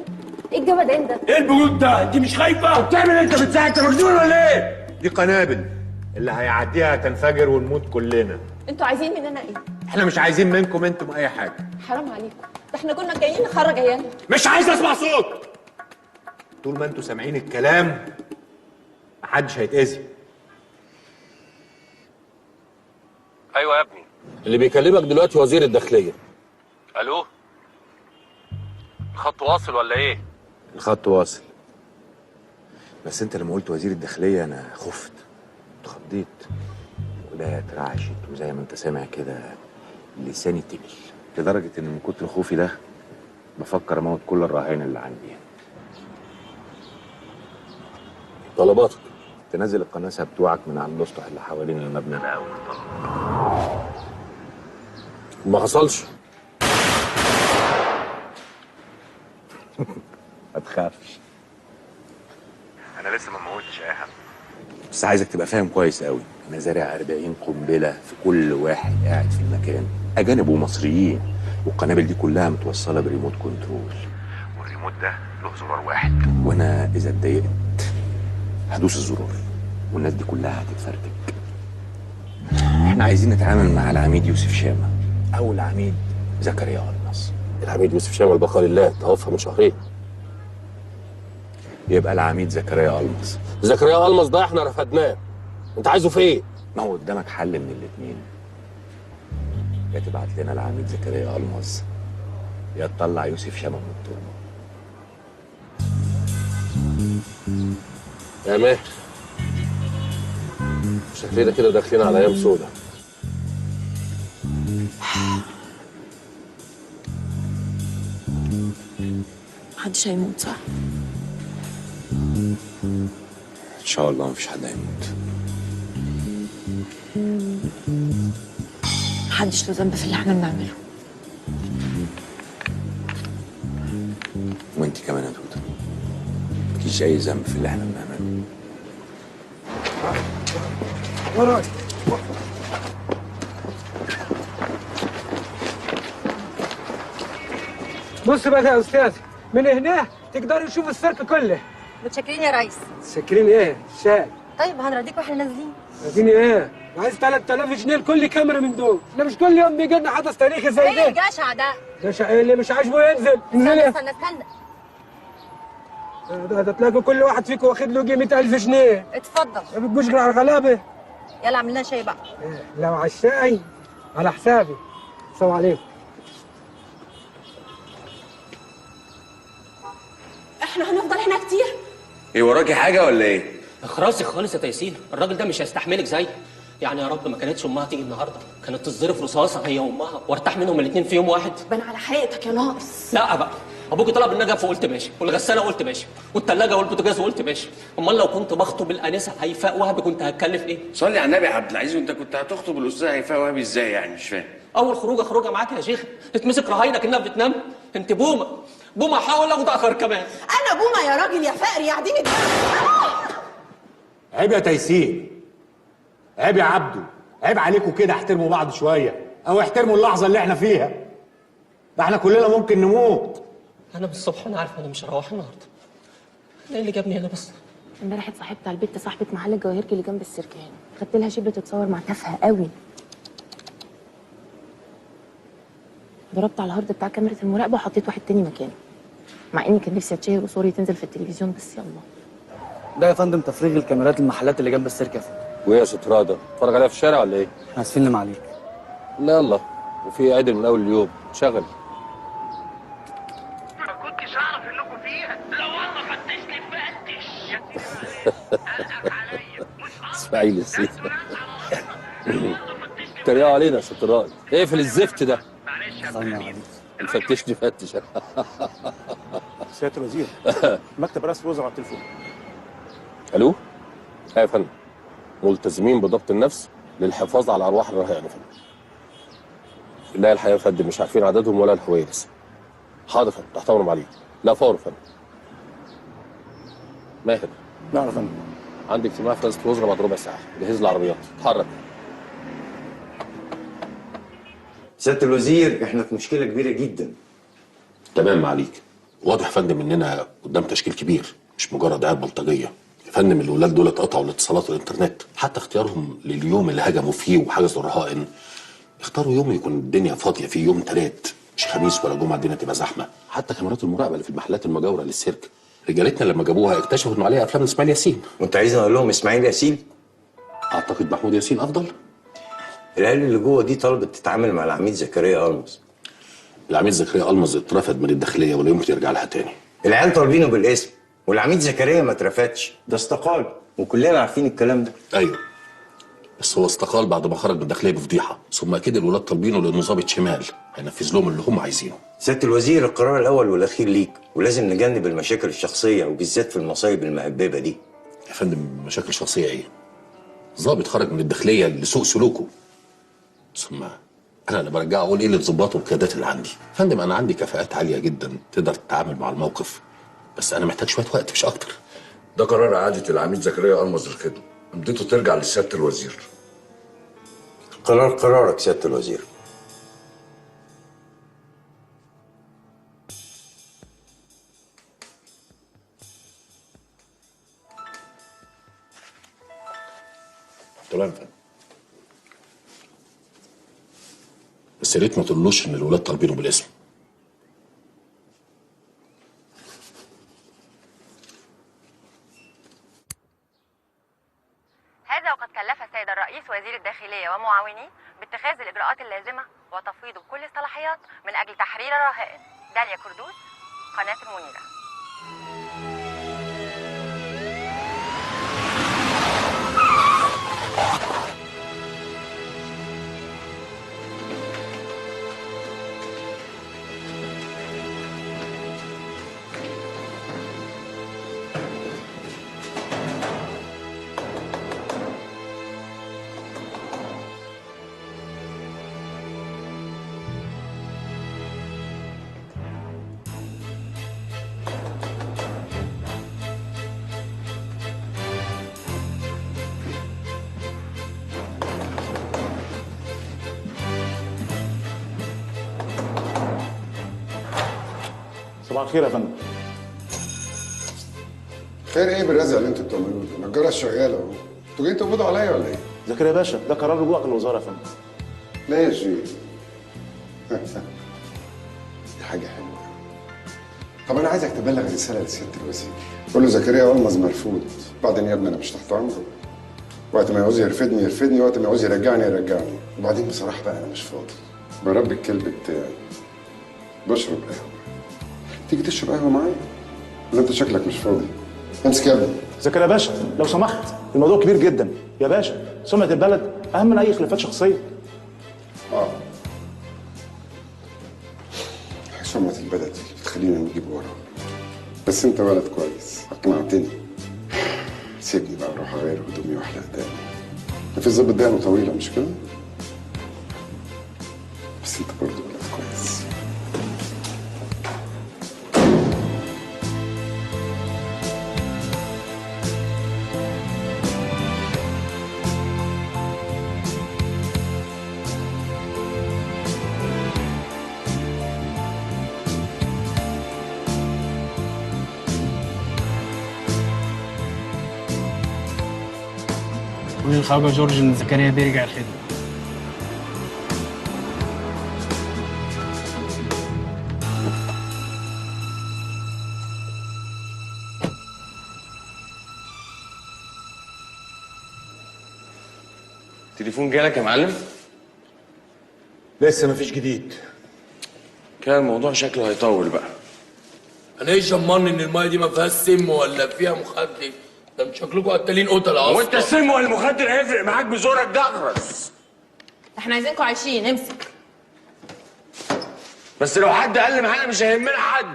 ايه الجمدان ده؟ ايه البرود ده؟ انت مش خايفه؟ بتعمل انت بتساعد؟ انت مجنون ولا ايه؟ دي قنابل اللي هيعديها تنفجر ونموت كلنا. انتوا عايزين مننا ايه؟ احنا مش عايزين منكم انتم اي حاجه. حرام عليكم، ده احنا كنا جايين نخرج عيالنا. مش عايز اسمع صوت. طول ما انتوا سامعين الكلام محدش هيتأذي. ايوه يا ابني، اللي بيكلمك دلوقتي وزير الداخليه. الو؟ الخط واصل ولا ايه؟ الخط واصل، بس انت لما قلت وزير الداخليه انا خفت، اتخضيت، ولا اترعشت، وزي ما انت سامع كده لساني تقل، لدرجه ان من كتر خوفي ده بفكر اموت كل الرهائن اللي عندي. طلباتك تنزل القناصه بتوعك من على الاسطح اللي حوالين المبنى ده. ما حصلش. ما تخافش، انا لسه ما موتش اي حد، بس عايزك تبقى فاهم كويس قوي، انا زارع 40 قنبله في كل واحد قاعد في المكان، اجانب ومصريين، والقنابل دي كلها متوصله بريموت كنترول، والريموت ده له زرار واحد، وانا اذا اتضايقت هدوس الزرار والناس دي كلها هتتفرتك. احنا عايزين نتعامل مع العميد يوسف شامه او العميد زكريا المص. العميد يوسف شامه البقاء لله توفى من شهرين. يبقى العميد زكريا المص. زكريا المص ده احنا رفضناه، انت عايزه في ايه؟ ما هو قدامك حل من الاثنين، يا تبعت لنا العميد زكريا المص يا تطلع يوسف شامه من التربه. يا ماهر، شكلنا كده داخلين على ايام سودة. محدش هيموت صح؟ ان شاء الله مفيش حد هيموت. محدش له ذنب في اللي احنا بنعمله. وانت كمان يا دودة مفيش اي ذنب في اللي احنا بنعمله. وراي. بص بقى يا استاذ، من هنا تقدروا تشوفوا السيرك كله. متشكرين يا ريس. متشكرين ايه؟ شاي. طيب هنرضيك واحنا نازلين. عايزين ايه؟ عايز 3000 جنيه لكل كاميرا من دول، احنا مش كل يوم بيجي لنا حدث تاريخي زي ايه ده. الجشع ده؟ جشع ايه اللي مش عاجبه ينزل؟ استنى استنى استنى. ده تلاقوا كل واحد فيكم واخد له 100,000 جنيه. اتفضل. ما بتجوش غير على الغلابه. يلا اعمل لنا شاي بقى. لو على الشاي على حسابي. السلام عليكم. احنا هنفضل هنا كتير؟ ايه وراكي حاجه ولا ايه؟ اخرسي خالص يا تيسير، الراجل ده مش هيستحملك زي يعني. يا رب ما كانتش امها تيجي النهارده، كانت تصرف رصاصه هي وامها وارتاح منهم الاثنين في يوم واحد. بان على حقيقتك يا ناقص. لا بقى، ابوكي طلب النجف وقلت ماشي، والغساله قلت ماشي، والثلاجه والبوتاجاز وقلت ماشي. امال لو كنت بخطب الانسه هيفاء وهبي كنت هتكلف ايه؟ صلي على النبي يا عبد العزيز، وانت كنت هتخطب الاستاذ هيفاء وهبي ازاي يعني؟ مش فاهم. اول خروجه معاك يا شيخ تتمسك رهاينه كانها بتنام. انت بومه حاول اخد اخر كمان. انا بومه يا راجل يا فقري يا عديم عيب يا تيسير، عيب يا عبده، عيب عليكم كده. احترموا بعض شويه او احترموا اللحظه اللي احنا فيها. ده احنا كلنا ممكن نموت. انا من الصبح انا عارفه اني مش هروح النهارده. انا ايه اللي جابني هنا بس؟ امبارح اتصاحبت على البت صاحبه محل الجواهرجي اللي جنب السيرك هنا، خدت لها شبه تتصور مع تافهه قوي. ضربت على الهارد بتاع كاميرا المراقبه وحطيت واحد تاني مكانه، مع اني كان نفسي اتشهر وصوري تنزل في التلفزيون، بس يلا. ده يا فندم تفريغ الكاميرات المحلات اللي جنب السيرك يا فندم. وايه يا ست راده؟ اتفرج عليها في الشارع ولا ايه؟ احنا اسفين لما عليك. لا يلا، وفي عدل من اول اليوم شغل. ما كنتش اعرف انكم فيها، لو الله فتشني فتش. اسماعيل السيد تريقوا علينا يا ست راده. اقفل الزفت ده. فتشني فتش. سياده الوزير، مكتب رئاسه الوزراء على التليفون. الو؟ يا فندم، ملتزمين بضبط النفس للحفاظ على ارواح الرهائن يا فندم. لا الحقيقه يا فندم مش عارفين عددهم ولا الهويه لسه. حاضر يا فندم، تحت امرهم عليك. لا فور يا فندم. ماهر. نعم يا فندم. عندي اجتماع في رئاسه الوزراء بعد ربع ساعه، جهز العربيات، اتحرك. سياده الوزير، احنا في مشكله كبيره جدا. تمام عليك. واضح يا فندم اننا قدام تشكيل كبير، مش مجرد عيال بلطجيه. يا فندم الولاد دول اتقطعوا الاتصالات والانترنت، حتى اختيارهم لليوم اللي هجموا فيه وحجزوا الرهائن اختاروا يوم يكون الدنيا فاضيه فيه، يوم تلات مش خميس ولا جمعه الدنيا تبقى زحمه. حتى كاميرات المراقبه اللي في المحلات المجاوره للسيرك رجالتنا لما جابوها اكتشفوا انه عليها افلام اسماعيل ياسين. وانت عايزني اقول لهم اسماعيل ياسين؟ اعتقد محمود ياسين افضل. العيال اللي جوه دي طلبت تتعامل مع العميد زكريا المز. العميد زكريا المز اترفد من الداخليه ولا يمكن يرجع لها تاني. العيال طالبينه بالاسم، والعميد زكريا ما اترفدش، ده استقال، وكلنا عارفين الكلام ده. ايوه بس هو استقال بعد ما خرج من الداخليه بفضيحه، ثم اكيد الولاد طالبينه لانه ضابط شمال هينفذ لهم اللي هم عايزينه. سياده الوزير، القرار الاول والاخير ليك، ولازم نجنب المشاكل الشخصيه وبالذات في المصايب المهببه دي. يا فندم مشاكل شخصيه ايه؟ ضابط خرج من الداخليه لسوء سلوكه. ثم انا اللي برجع اقول ايه للظباط والقيادات اللي عندي. يا فندم انا عندي كفاءات عاليه جدا تقدر تتعامل مع الموقف، بس انا محتاج شويه وقت مش اكتر. ده قرار اعاده العميد زكريا المز للخدمه، امضيته ترجع لسياده الوزير. قرارك سياده الوزير. تمام فندم. بس يا ريت ما تقولوش ان الولاد طالبينه بالاسم. هذا وقد كلف السيد الرئيس وزير الداخلية ومعاونيه باتخاذ الإجراءات اللازمة وتفويضه بكل الصلاحيات من أجل تحرير الرهائن. داليا كردوس، قناة المنيرة. صباح الخير يا فندم. خير ايه بالرزق اللي انتوا بتعملوه ده؟ النجاره شغاله اهو. انتوا جايين تقبضوا عليا ولا ايه؟ زكريا باشا، ده قرار رجوعك للوزاره يا فندم. لا يا شريف. دي حاجه حلوه. طب انا عايزك تبلغ رساله لسياده الوزير. قول له زكريا المز مرفوض. بعدين يا ابني انا مش تحت امره. وقت ما يعوز يرفدني يرفدني، وقت ما يعوز يرجعني يرجعني. وبعدين بصراحه بقى انا مش فاضي. بربي الكلب بتاعي. بشرب قهوه. تيجي تشرب قهوه معايا؟ ولا انت شكلك مش فاضي؟ امسك يا ابني. زكريا باشا لو سمحت، الموضوع كبير جدا يا باشا، سمعه البلد اهم من اي خلافات شخصيه. سمعة البلد اللي بتخلينا نجيب ورا. بس انت ولد كويس، اقنعتني. سيبني بقى اروح اغير هدومي واحلق دقني. في الظابط دقنه طويله مش كده؟ بس انت برضه ولد كويس. قول للخواجه جورج ان زكريا بيرجع الخدمه. تليفون جالك يا معلم؟ لسه مفيش جديد. كده الموضوع شكله هيطول بقى. انا ايش ضمني ان المايه دي ما فيهاش سم ولا فيها مخدر؟ ده مش شكلكم قتالين قتله اصلا. وانت السم ولا المخدر هيفرق معاك بزورك ده اخرس. احنا عايزينكم عايشين، امسك. بس لو حد قال معانا مش هيهمنا حد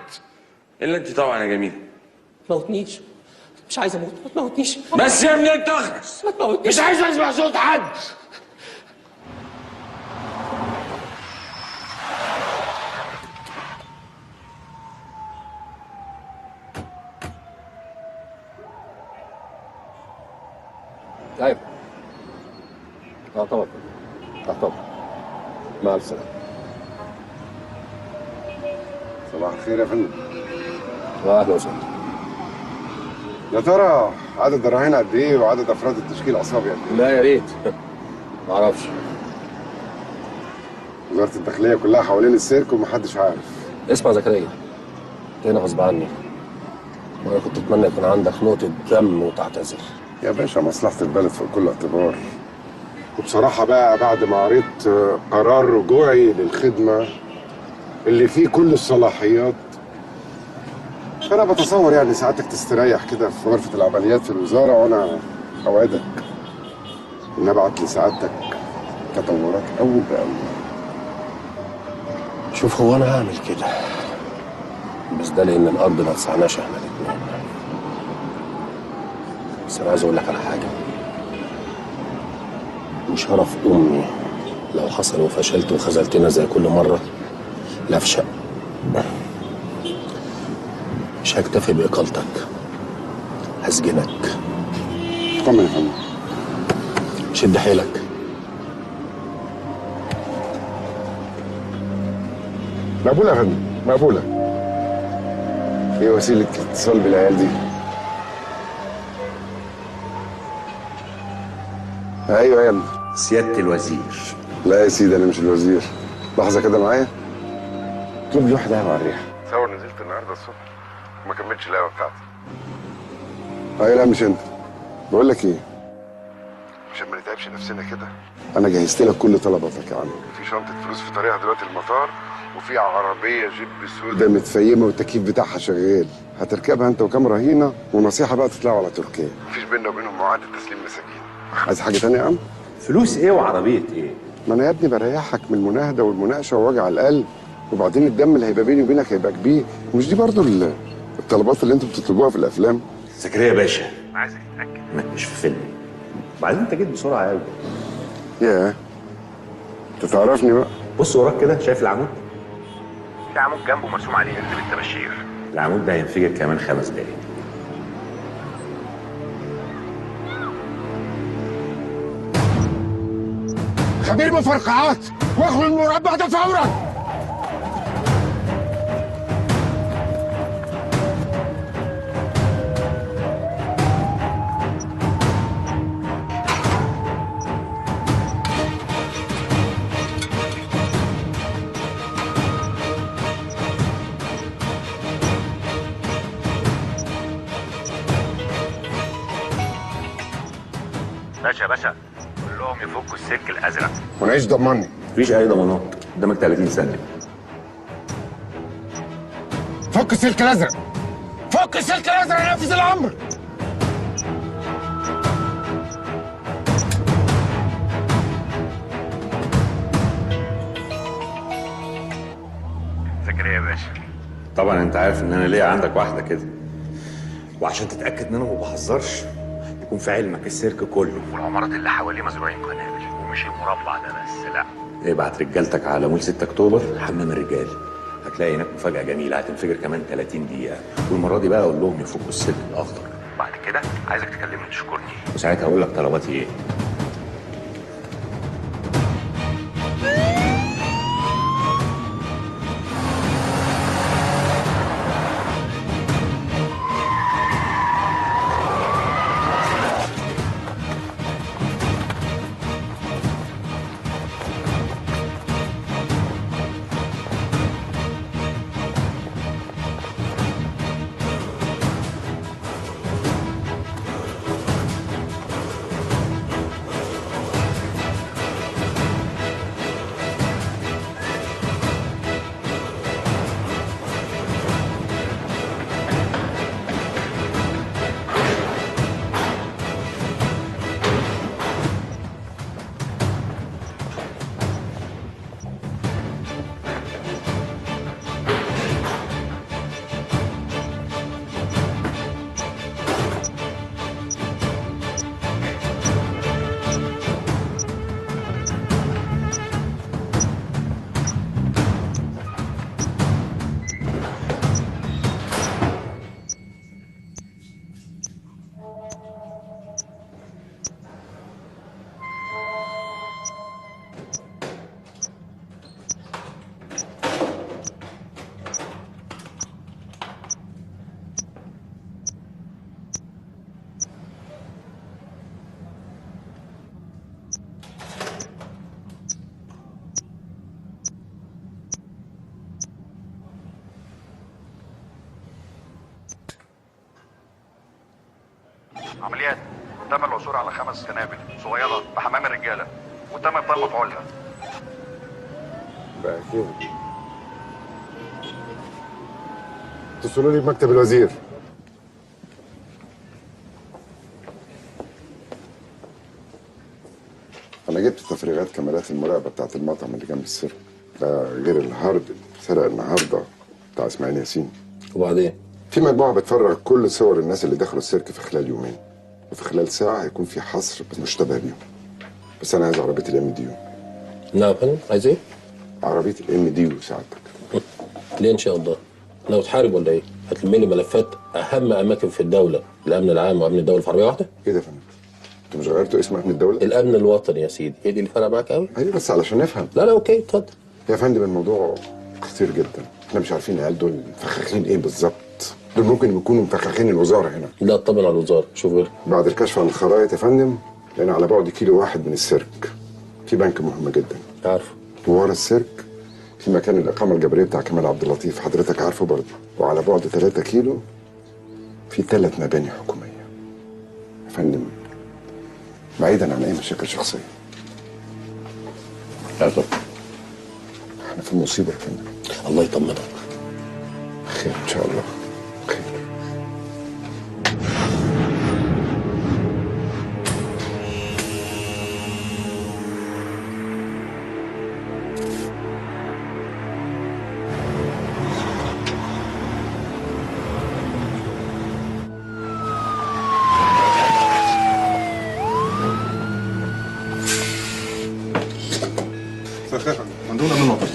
الا انت طبعا يا جميل. ما تموتنيش، مش عايز اموت، ما تموتنيش. بس يا ابني انت اخرس، ما تموتنيش. مش عايز اسمع صوت حد. ايوه. طبعا. طبعا. مع السلامه. صباح الخير يا فندم. اهلا وسهلا. يا ترى عدد الرهائن قد ايه وعدد افراد التشكيل عصابي قد ايه؟ لا يا ريت. ما اعرفش. وزاره الداخليه كلها حوالين السيرك ومحدش عارف. اسمع زكريا، انت هنا غصب عني، وانا كنت اتمنى يكون عندك نقطه دم وتعتذر. يا باشا مصلحة البلد فوق كل اعتبار. وبصراحة بقى بعد ما قريت قرار رجوعي للخدمة اللي فيه كل الصلاحيات، فأنا بتصور يعني ساعتك تستريح كده في غرفة العمليات في الوزارة، وأنا أوعدك إن أبعت لسعادتك تطورات أول بأول. شوف، هو انا هعمل كده، بس ده لان الارض ما تسعناش احنا الاثنين. بس انا عايز اقول لك على حاجه، وشرف امي لو حصل وفشلت وخذلتنا زي كل مره لافشق، مش هكتفي باقالتك، هسجنك. طمن يا فندم. شد حيلك. مقبولة يا فندم، مقبولة. ايه وسيلة الاتصال بالعيال دي؟ ايوه يا ابني. سيادة الوزير. لا يا سيدي انا مش الوزير. لحظة كده معايا. اطلب لي واحدة قهوة على الريحة. تصور نزلت النهارده الصبح وما كملتش القهوة بتاعتي. ايوه لا مش انت. بقول لك ايه؟ عشان ما نتعبش نفسنا كده، انا جهزت لك كل طلباتك يا عم. في شنطة فلوس في طريقها دلوقتي المطار، وفي عربية جيب سودا متفيمة والتكييف بتاعها شغال. هتركبها انت وكام رهينة، ونصيحة بقى تطلعوا على تركيا. مفيش بيننا وبينهم معاهدة تسليم مساجين. عايز حاجة تانية يا عم؟ فلوس ايه وعربية ايه؟ ما انا يا ابني بريحك من المناهدة والمناقشة ووجع القلب، وبعدين الدم اللي هيبقى بيني وبينك هيبقى كبير. مش دي برضو الطلبات اللي انتوا بتطلبوها في الافلام؟ زكريا باشا، عايزك تتأكد انك مش في فيلم. وبعدين انت جيت بسرعة قوي. ياه، انت تعرفني بقى. بص وراك كده، شايف العمود؟ في عمود جنبه مرسوم عليه اكتب التباشير. العمود ده هينفجر كمان 5 دقايق. خبير مفرقعات، واخرج من المربع ده فورا. باشا باشا كلهم يفكوا السلك الازرق. ونعيش ضمني. مفيش اي ضمانات، قدامك 30 ثانية. فك السلك الازرق، فك السلك الازرق، نفذ الامر. زكريا يا باشا. طبعا انت عارف ان انا ليا عندك واحده كده، وعشان تتاكد ان انا ما بهزرش يكون في علمك السيرك كله والعمارات اللي حواليه مزروعين قنابل، ومش المربع ده بس، لا ابعت رجالتك على مول 6 اكتوبر حمام الرجال، هتلاقي هناك مفاجاه جميله هتنفجر كمان 30 دقيقه، والمره دي بقى اقول لهم يفكوا السلك الاخضر. بعد كده عايزك تكلمني تشكرني، وساعتها اقول لك طلباتي ايه. عمليات تم العثور على 5 قنابل صغيره بحمام الرجاله وتم ابطال مفعولها. بقى كده اتصلوا لي بمكتب الوزير. انا جبت تفريغات كاميرات المراقبه بتاعت المطعم اللي جنب السيرك ده، غير الهارد اللي اتسرق النهارده بتاع اسماعيل ياسين. وبعدين في مجموعه بتفرغ كل صور الناس اللي دخلوا السيرك في خلال يومين، وفي خلال ساعه هيكون في حصر مشتبه بيهم. بس انا عايز عربيه الام دي يو. نعم يا فندم، عايز ايه؟ عربيه الام دي يو سعادتك. ليه ان شاء الله؟ لو تحارب ولا ايه؟ هتلم لي ملفات اهم اماكن في الدوله، الامن العام وامن الدوله في عربيه واحده؟ كده يا فندم. انتوا مش غيرتوا اسم امن الدوله؟ الامن الوطني يا سيدي، هي دي اللي فارقه معاك قوي؟ ايوه بس علشان نفهم. لا اوكي اتفضل. يا فندم الموضوع خطير جدا، احنا مش عارفين العيال دول مفخخين ايه بالظبط. دول ممكن يكونوا مفخخين الوزاره هنا. لا طبعا على الوزاره، شوف غير. بعد الكشف عن الخرائط يا فندم، لان على بعد 1 كيلو من السيرك في بنك مهم جدا. عارفه. وورا السيرك في مكان الاقامه الجبريه بتاع كمال عبد اللطيف، حضرتك عارفه برضه. وعلى بعد 3 كيلو في 3 مباني حكوميه. يا فندم بعيدا عن اي مشاكل شخصيه. لا طبعا. احنا في مصيبه يا فندم. الله يطمنك. خير ان شاء الله. خير. مندوب الامن الوطني.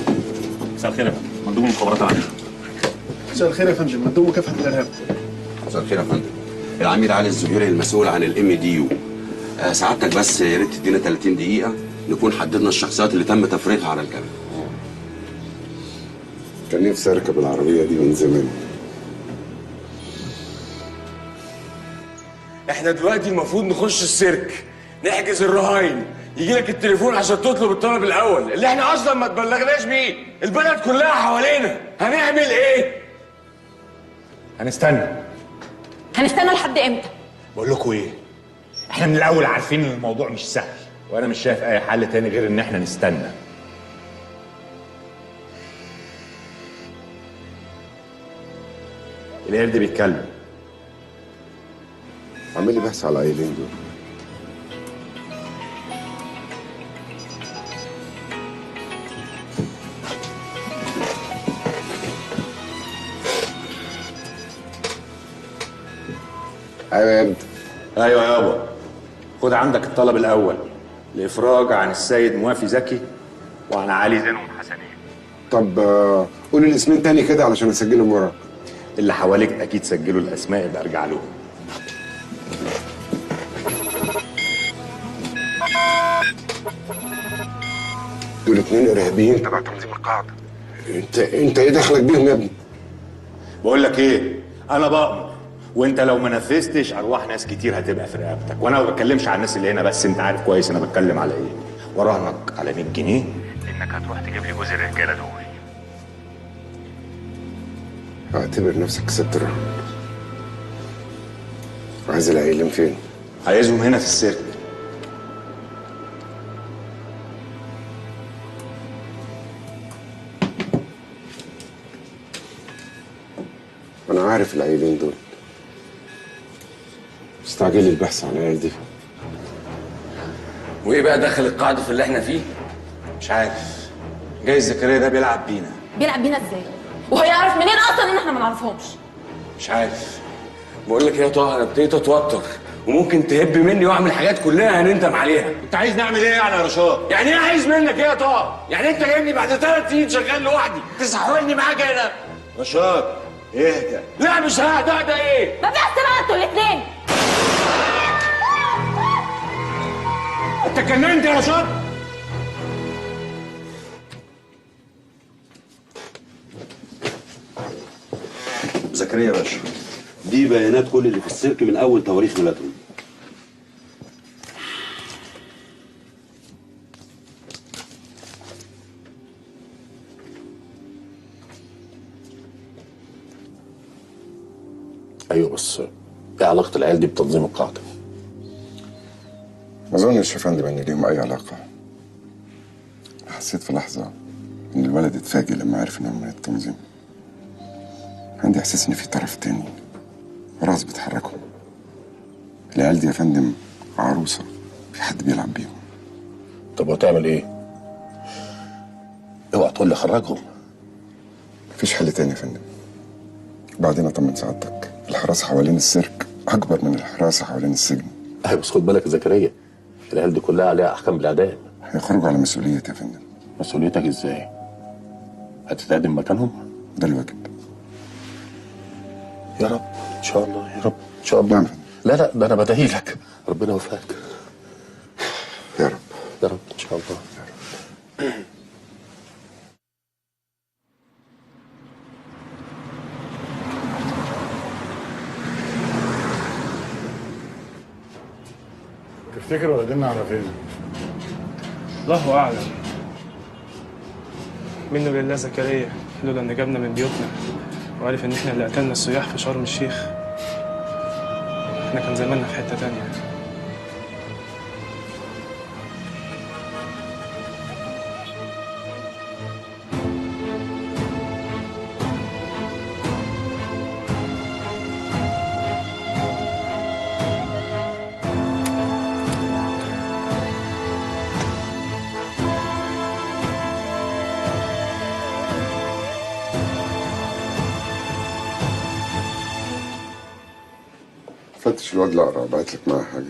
مساء الخير يا فندم، مندوب المخابرات العامه. مساء الخير يا فندم، مندوب مكافحه الارهاب. مساء الخير يا فندم، العميد علي الزهيري المسؤول عن الام دي يو. سعادتك بس يا ريت تدينا 30 دقيقه نكون حددنا الشخصيات اللي تم تفريغها على الكاميرا. كان نفسي اركب العربيه دي من زمان. احنا دلوقتي المفروض نخش السيرك، نحجز الرهاين، يجي لك التليفون عشان تطلب الطلب الاول اللي احنا اصلا ما تبلغناش بيه، البلد كلها حوالينا، هنعمل ايه؟ هنستنى. هنستنى لحد امتى؟ بقول لكم ايه؟ احنا من الاول عارفين ان الموضوع مش سهل، وانا مش شايف اي حل تاني غير ان احنا نستنى. القرد بيتكلم. عامل لي بحث على العيلين دول. ايوه يا ابني. ايوه يابا، خد عندك الطلب الاول الافراج عن السيد موافي زكي وعن علي زينهم حسنين. طب قول الاسمين تاني كده علشان اسجلهم وراك. اللي حواليك اكيد سجلوا الاسماء اللي ارجع لهم. دول 2 ارهابيين تبع تنظيم القاعده. انت ايه دخلك بيهم يا ابني؟ بقول لك ايه، انا بأمر وانت لو ما نفذتش ارواح ناس كتير هتبقى في رقبتك، وانا ما بتكلمش على الناس اللي هنا بس، انت عارف كويس انا بتكلم على ايه. وراهنك على 100 جنيه انك هتروح تجيب لي جوز الرجاله دول. اعتبر نفسك كسبت الرهن. عايز العيلين فين؟ عايزهم هنا في السيرك. انا عارف العيلين دول. استعجلي البحث عن العيال دي. وايه بقى دخل القاعده في اللي احنا فيه؟ مش عارف، جايز زكريا ده بيلعب بينا. بيلعب بينا ازاي؟ وهيعرف منين اصلا ان احنا ما نعرفهمش؟ مش عارف. بقول لك ايه يا طه، انا ابتديت اتوتر وممكن تهب مني واعمل حاجات كلها هنندم عليها. انت عايز نعمل ايه يعني يا رشاد؟ يعني ايه عايز منك ايه يا طه؟ يعني انت جايبني بعد 3 سنين شغال لوحدي تسحولني معاك هنا؟ رشاد اهدى. لا مش ههدى، ده ايه؟ ما فيهاش سبعة انتوا الاثنين. انت اتجننت يا رشاد؟ زكريا باشا، دي بيانات كل اللي في السيرك من اول تواريخ ميلادهم. ايوه بس ايه علاقه العيال دي بتنظيم القاعده؟ ما اظنش يا فندم ان ليهم اي علاقه. حسيت في لحظه ان الولد اتفاجئ لما عرف انهم من التنظيم. عندي احساس ان في طرف تاني راس بيتحركوا. العيال دي يا فندم عروسه، في حد بيلعب بيهم. طب وهتعمل ايه؟ اوعى تقول لي خرجهم. مفيش حل تاني يا فندم. بعدين اطمن سعادتك، الحراسه حوالين السيرك اكبر من الحراسه حوالين السجن. ايوه بس خد بالك يا زكريا، العيال دي كلها عليها احكام بالاعدام. هيخرجوا على مسؤوليتي يا فندم. مسؤوليتك ازاي؟ هتتقدم مكانهم؟ ده الواجب. يا رب ان شاء الله، يا رب ان شاء الله. لا لا، ده انا بدعي لك ربنا يوفقك. يا رب يا رب ان شاء الله. تفتكر واخديننا على فين؟ الله اعلم. منه لله زكريا، لولا ان جابنا من بيوتنا وعرف ان احنا اللي قتلنا السياح في شرم الشيخ احنا كان زماننا في حته تانيه. فتش الواد الاقرع، بعت لك معاه حاجه.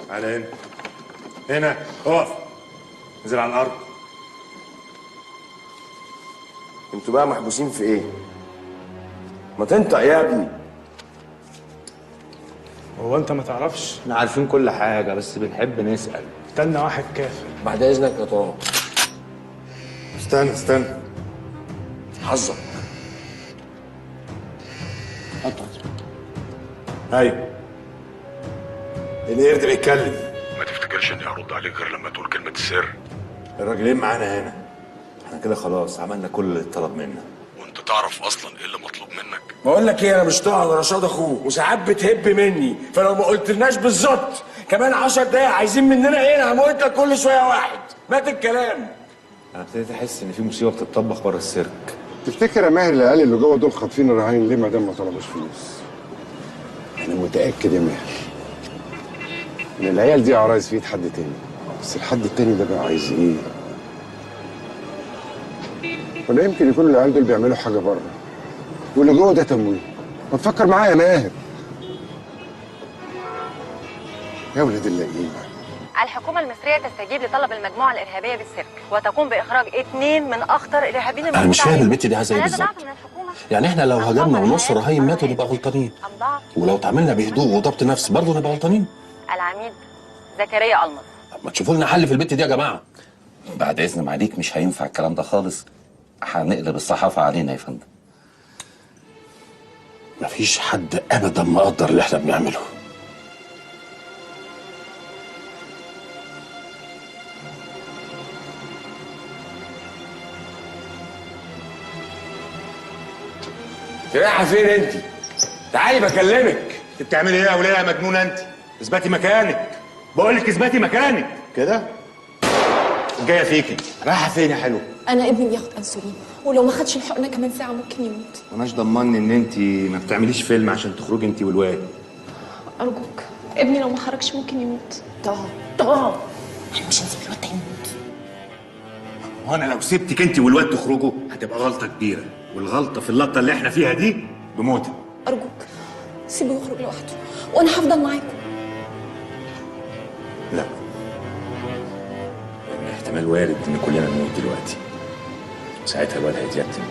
تعالى هنا. هنا اقف. انزل على الارض. انتوا بقى محبوسين في ايه؟ ما تنطق يا ابني. هو انت ما تعرفش؟ احنا عارفين كل حاجه بس بنحب نسال. استنى واحد كافر. بعد اذنك يا طه. استنى حظك. ايوه القرد بيتكلم. ما تفتكرش اني هرد عليك غير لما تقول كلمه السر. الراجلين معانا هنا، احنا كده خلاص عملنا كل اللي اتطلب منا. وانت تعرف اصلا ايه اللي مطلوب منك؟ بقول لك ايه، انا مش طاهر ولا رشاد اخوه، وساعات بتهب مني، فلو ما قلتلناش بالظبط كمان 10 دقايق عايزين مننا ايه، انا هموت لك كل شويه واحد. مات الكلام. انا ابتديت احس ان في مصيبه بتطبخ بره السيرك. تفتكر يا ماهر العيال اللي جوه دول خاطفين الرهاين ليه ما دام ما طلبوش فلوس؟ انا متاكد يا ماهر ان العيال دي عرايس في ايد حد تاني، بس الحد التاني ده بقى عايز ايه؟ ولا يمكن يكونوا العيال دول بيعملوا حاجه بره واللي جوه ده تمويل؟ ما تفكر معايا يا ماهر يا ولاد اللئيم. الحكومة المصرية تستجيب لطلب المجموعة الإرهابية بالسيرك وتقوم بإخراج 2 من أخطر الإرهابيين انا مش فاهم عليهم. البت دي عايزه ايه هذا بالظبط. ضعف من الحكومة يعني احنا لو هجمنا ونص الرهاين ماتوا نبقى غلطانين، أم ضعف؟ ولو تعاملنا بهدوء وضبط نفس برضه نبقى غلطانين. العميد زكريا ألمظ. ما تشوفوا لنا حل في البت دي يا جماعه. بعد اذن معاليك مش هينفع الكلام ده خالص، هنقلب الصحافه علينا يا فندم. مفيش حد ابدا مقدر اللي احنا بنعمله. رايحه فين انت؟ تعالي بكلمك. انت بتعملي ايه يا وليه يا مجنونه انت؟ اثبتي مكانك. بقول لك اثبتي مكانك كده. جايه فيكي. رايحه فين يا حلو؟ انا ابني بياخد انسولين ولو ما خدش الحقنه كمان ساعه ممكن يموت. ماناش ضمني ان انت ما بتعمليش فيلم عشان تخرجي انت والواد. ارجوك ابني لو ما خرجش ممكن يموت. طه احنا مش هنسيب الواد ده يموت. وانا لو سبتك انت والواد تخرجوا هتبقى غلطه كبيره، والغلطه في اللقطه اللي احنا فيها دي بموتة. ارجوك سيبه يخرج لوحده وانا هفضل معاكم. لا، احتمال وارد ان كلنا نموت دلوقتي. ساعتها الواد هيتيتم،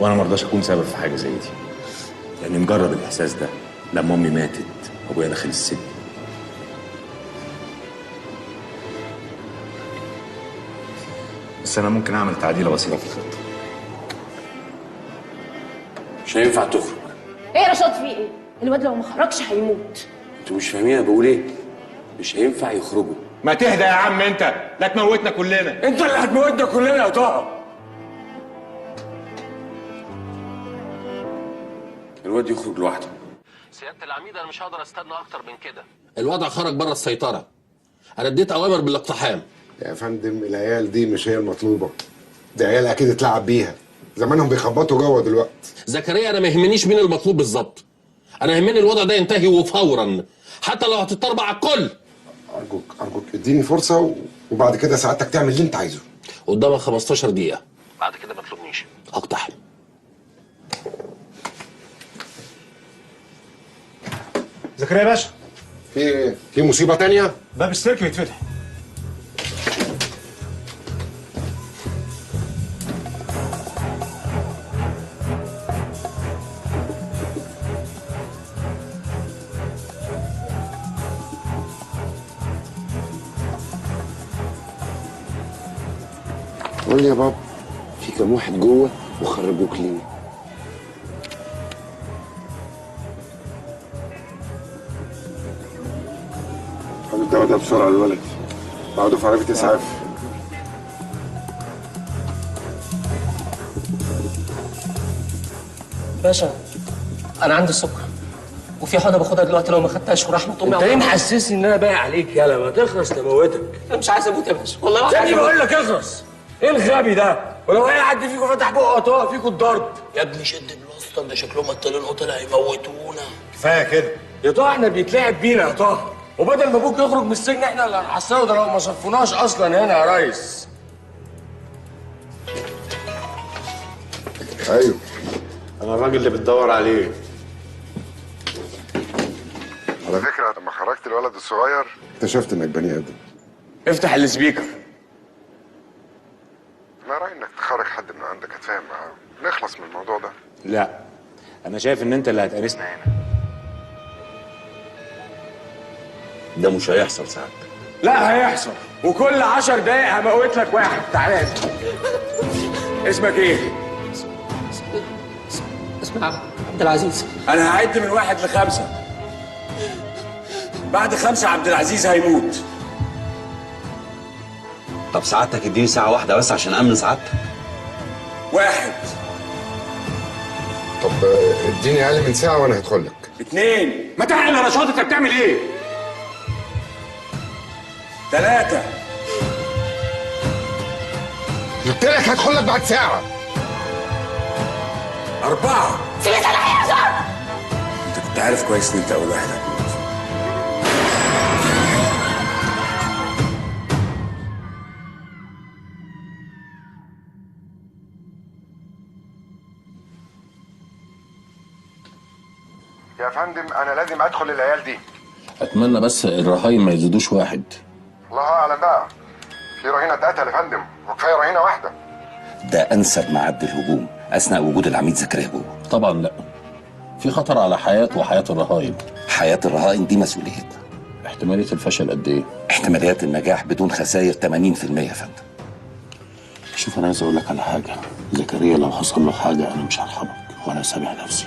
وانا مرضاش اكون سبب في حاجه زي دي، لاني مجرب الاحساس ده لما امي ماتت وابويا دخل السجن. بس انا ممكن اعمل تعديله بسيطه في الخطه. مش هينفع تخرج. ايه يا رشاد في ايه؟ الواد لو ما خرجش هيموت. انتوا مش فاهمين انا بقول ايه؟ مش هينفع يخرجوا. ما تهدى يا عم انت، لا تموتنا كلنا. انت اللي هتموتنا كلنا يا طه. الواد يخرج لوحده. سياده العميد انا مش هقدر استنى اكتر من كده. الوضع خرج بره السيطره. انا اديت اوامر بالاقتحام. يا فندم العيال دي مش هي المطلوبه، دي عيال اكيد اتلعب بيها، زمانهم بيخبطوا جوه دلوقتي. زكريا انا ما يهمنيش مين المطلوب بالظبط، انا يهمني الوضع ده ينتهي وفورا حتى لو هتضطر على الكل. ارجوك اديني فرصه وبعد كده سعادتك تعمل اللي انت عايزه. قدامك 15 دقيقه، بعد كده ما تطلبنيش اقتحم. زكريا باشا، في ايه؟ في مصيبه تانية؟ باب السيرك بيتفتح. قول لي يا بابا، في كام واحد جوه وخرجوك ليه؟ خد الدواء ده بسرعه للولد، بعده في عربيه اسعاف. باشا انا عندي السكر وفي حاجه باخدها دلوقتي لو ما خدتهاش ورحمه امي. انت ايه محسسني ان انا بايع عليك؟ يلا ما تخلص تموتك. انا مش عايز اموت يا باشا، والله ما عايز تاني اموت. بقول لك اخلص. ايه الغبي ده؟ ولو اي حد فيكم فتح بقه هتقع فيكم الضرب. يا ابني شد الوسطى، ده شكلهم قتالين قتله هيموتونا. كفايه كده يا طه، احنا بيتلعب بينا يا طه، وبدل ما ابوك يخرج من السجن احنا اللي هنحصله، ده لو ما صفوناش اصلا هنا يا ريس. ايوه انا الراجل اللي بتدور عليه. على فكره لما خرجت الولد الصغير اكتشفت انك بني ادم. افتح السبيكر. انا رايي انك تخرج حد من عندك اتفاهم معاه نخلص من الموضوع ده. لا، انا شايف ان انت اللي هتقرصنا هنا. ده مش هيحصل سعادتك. لا هيحصل، وكل 10 دقايق هموت لك واحد. تعالى هنا. اسمك ايه؟ اسمع عبد العزيز. انا هعد من 1 ل5. بعد 5 عبد العزيز هيموت. طب سعادتك اديني ساعه واحده بس عشان امن سعادتك. 1. طب اديني اقل من ساعه وانا هدخل لك. 2. ما تعالى يا رشاد، انت بتعمل ايه؟ 3. قلت لك هدخل لك بعد ساعه. 4. سيبي صلاح يا زهر. انت كنت عارف كويس ان انت اول واحد هتموت. يا فندم انا لازم ادخل العيال دي. اتمنى بس الرهاين ما يزيدوش واحد. الله اعلم بقى. في رهينه اتقتل يا فندم وكفايه رهينه واحده. ده انسب ميعاد الهجوم اثناء وجود العميد زكريا جوه. طبعا لا، في خطر على حياته وحياه الرهاين. حياه الرهاين دي مسؤوليتنا. احتماليه الفشل قد ايه؟ احتماليات النجاح بدون خسائر 80% يا فندم. شوف انا عايز اقول لك على حاجه، زكريا لو حصل له حاجه انا مش هرحمك ولا سامع نفسي.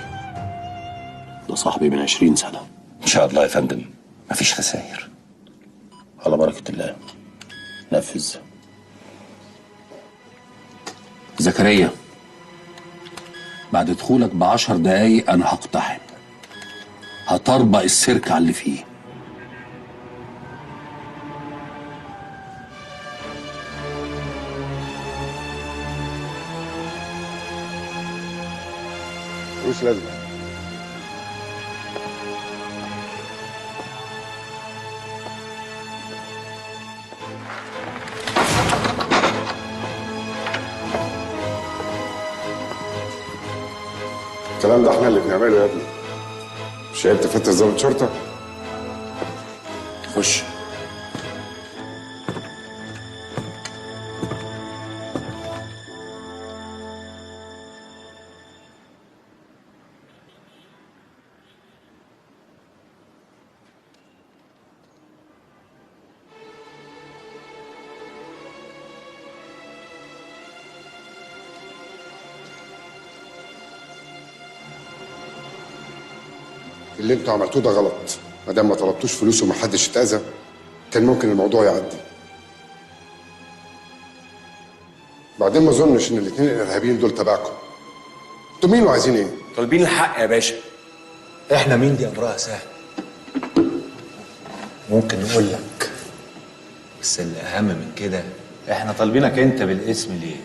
ده صاحبي من 20 سنه. ان شاء الله يا فندم مفيش خسائر. على بركه الله. نفذ. زكريا بعد دخولك ب10 دقايق انا هقتحم، هطربق السيرك على اللي فيه. ملوش لازمه. الكلام ده احنا اللي بنعمله يا ابني. مش عيب تفتش ضابط شرطه؟ خش. اللي انتوا عملتوه ده غلط. ما دام ما طلبتوش فلوس ومحدش اتأذى كان ممكن الموضوع يعدي. بعدين ما اظنش ان الاثنين الارهابيين دول تبعكم. انتوا مين وعايزين ايه؟ طالبين الحق يا باشا. احنا مين دي امرها سهل. ممكن نقول لك، بس الاهم من كده احنا طالبينك انت بالاسم ليه؟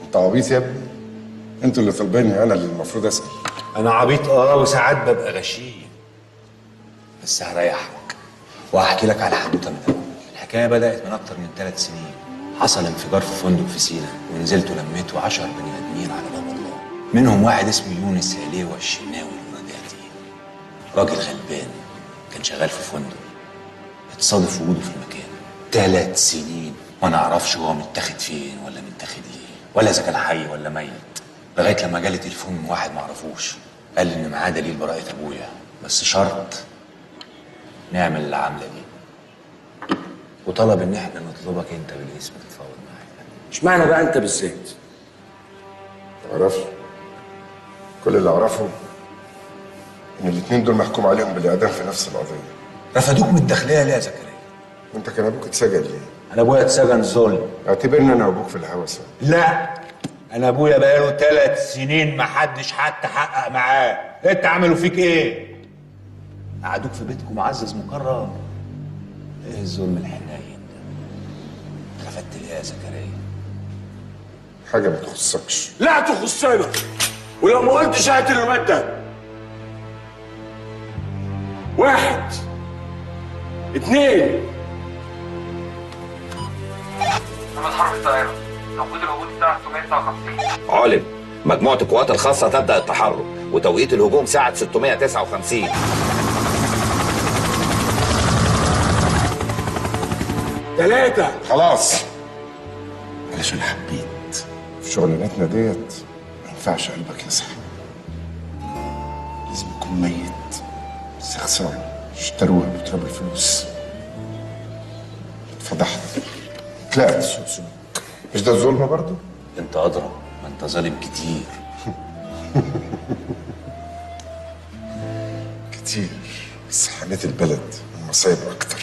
انت عبيط يا ابني. انتوا اللي طالبيني، انا اللي المفروض اسال. انا عبيط وساعات ببقى غشيم، بس هريحك وهحكي لك على حدوته من الاول. الحكايه بدات من اكتر من 3 سنين. حصل انفجار في فندق في سينا، ونزلت ولميت 10 بني ادمين على باب الله، منهم واحد اسمه يونس عليوة الشناوي المناداتي، راجل غلبان كان شغال في فندق. اتصادف وجوده في المكان 3 سنين ما نعرفش هو متاخد فين ولا متاخد ايه، ولا اذا كان حي ولا ميت، لغايه لما جالي تليفون من واحد ما اعرفوش قال لي ان معاه دليل براءه ابويا، بس شرط نعمل العمله دي، وطلب ان احنا نطلبك انت بالاسم تتفاوض معانا. اشمعنى بقى انت بالذات؟ ما اعرفش. كل اللي اعرفه ان الاثنين دول محكوم عليهم بالاعدام في نفس القضيه. رفدوك من الداخليه ليه يا زكريا؟ وانت كان ابوك اتسجن ليه؟ انا ابويا اتسجن ظلم. اعتبرني انا وابوك في الهوا سوا. لا، انا ابويا بقاله 3 سنين ما حدش حتى حقق معاه. انت عملوا فيك ايه؟ قعدوك في بيتكم معزز مكرم. ايه الظلم الحنين ده؟ رفدت ليه يا زكريا؟ حاجه ما تخصكش. لا تخصنا، ولو ما قلتش هات اللي مات ده. 1 2 محمد حرب الطائرة، توقيت الهبوط الساعة 659. علم مجموعة القوات الخاصة تبدأ التحرك، وتوقيت الهجوم ساعة 659. 3 خلاص. علشان حبيت في شغلانتنا ديت ما ينفعش قلبك يصحى. لازم يكون ميت بس خسران. اشتروها بتراب الفلوس. اتفضحت، طلعت سوق سوق. مش ده الظلم برضه؟ انت اضرب، ما انت ظالم كتير. كتير، بس حالات البلد المصايب اكتر.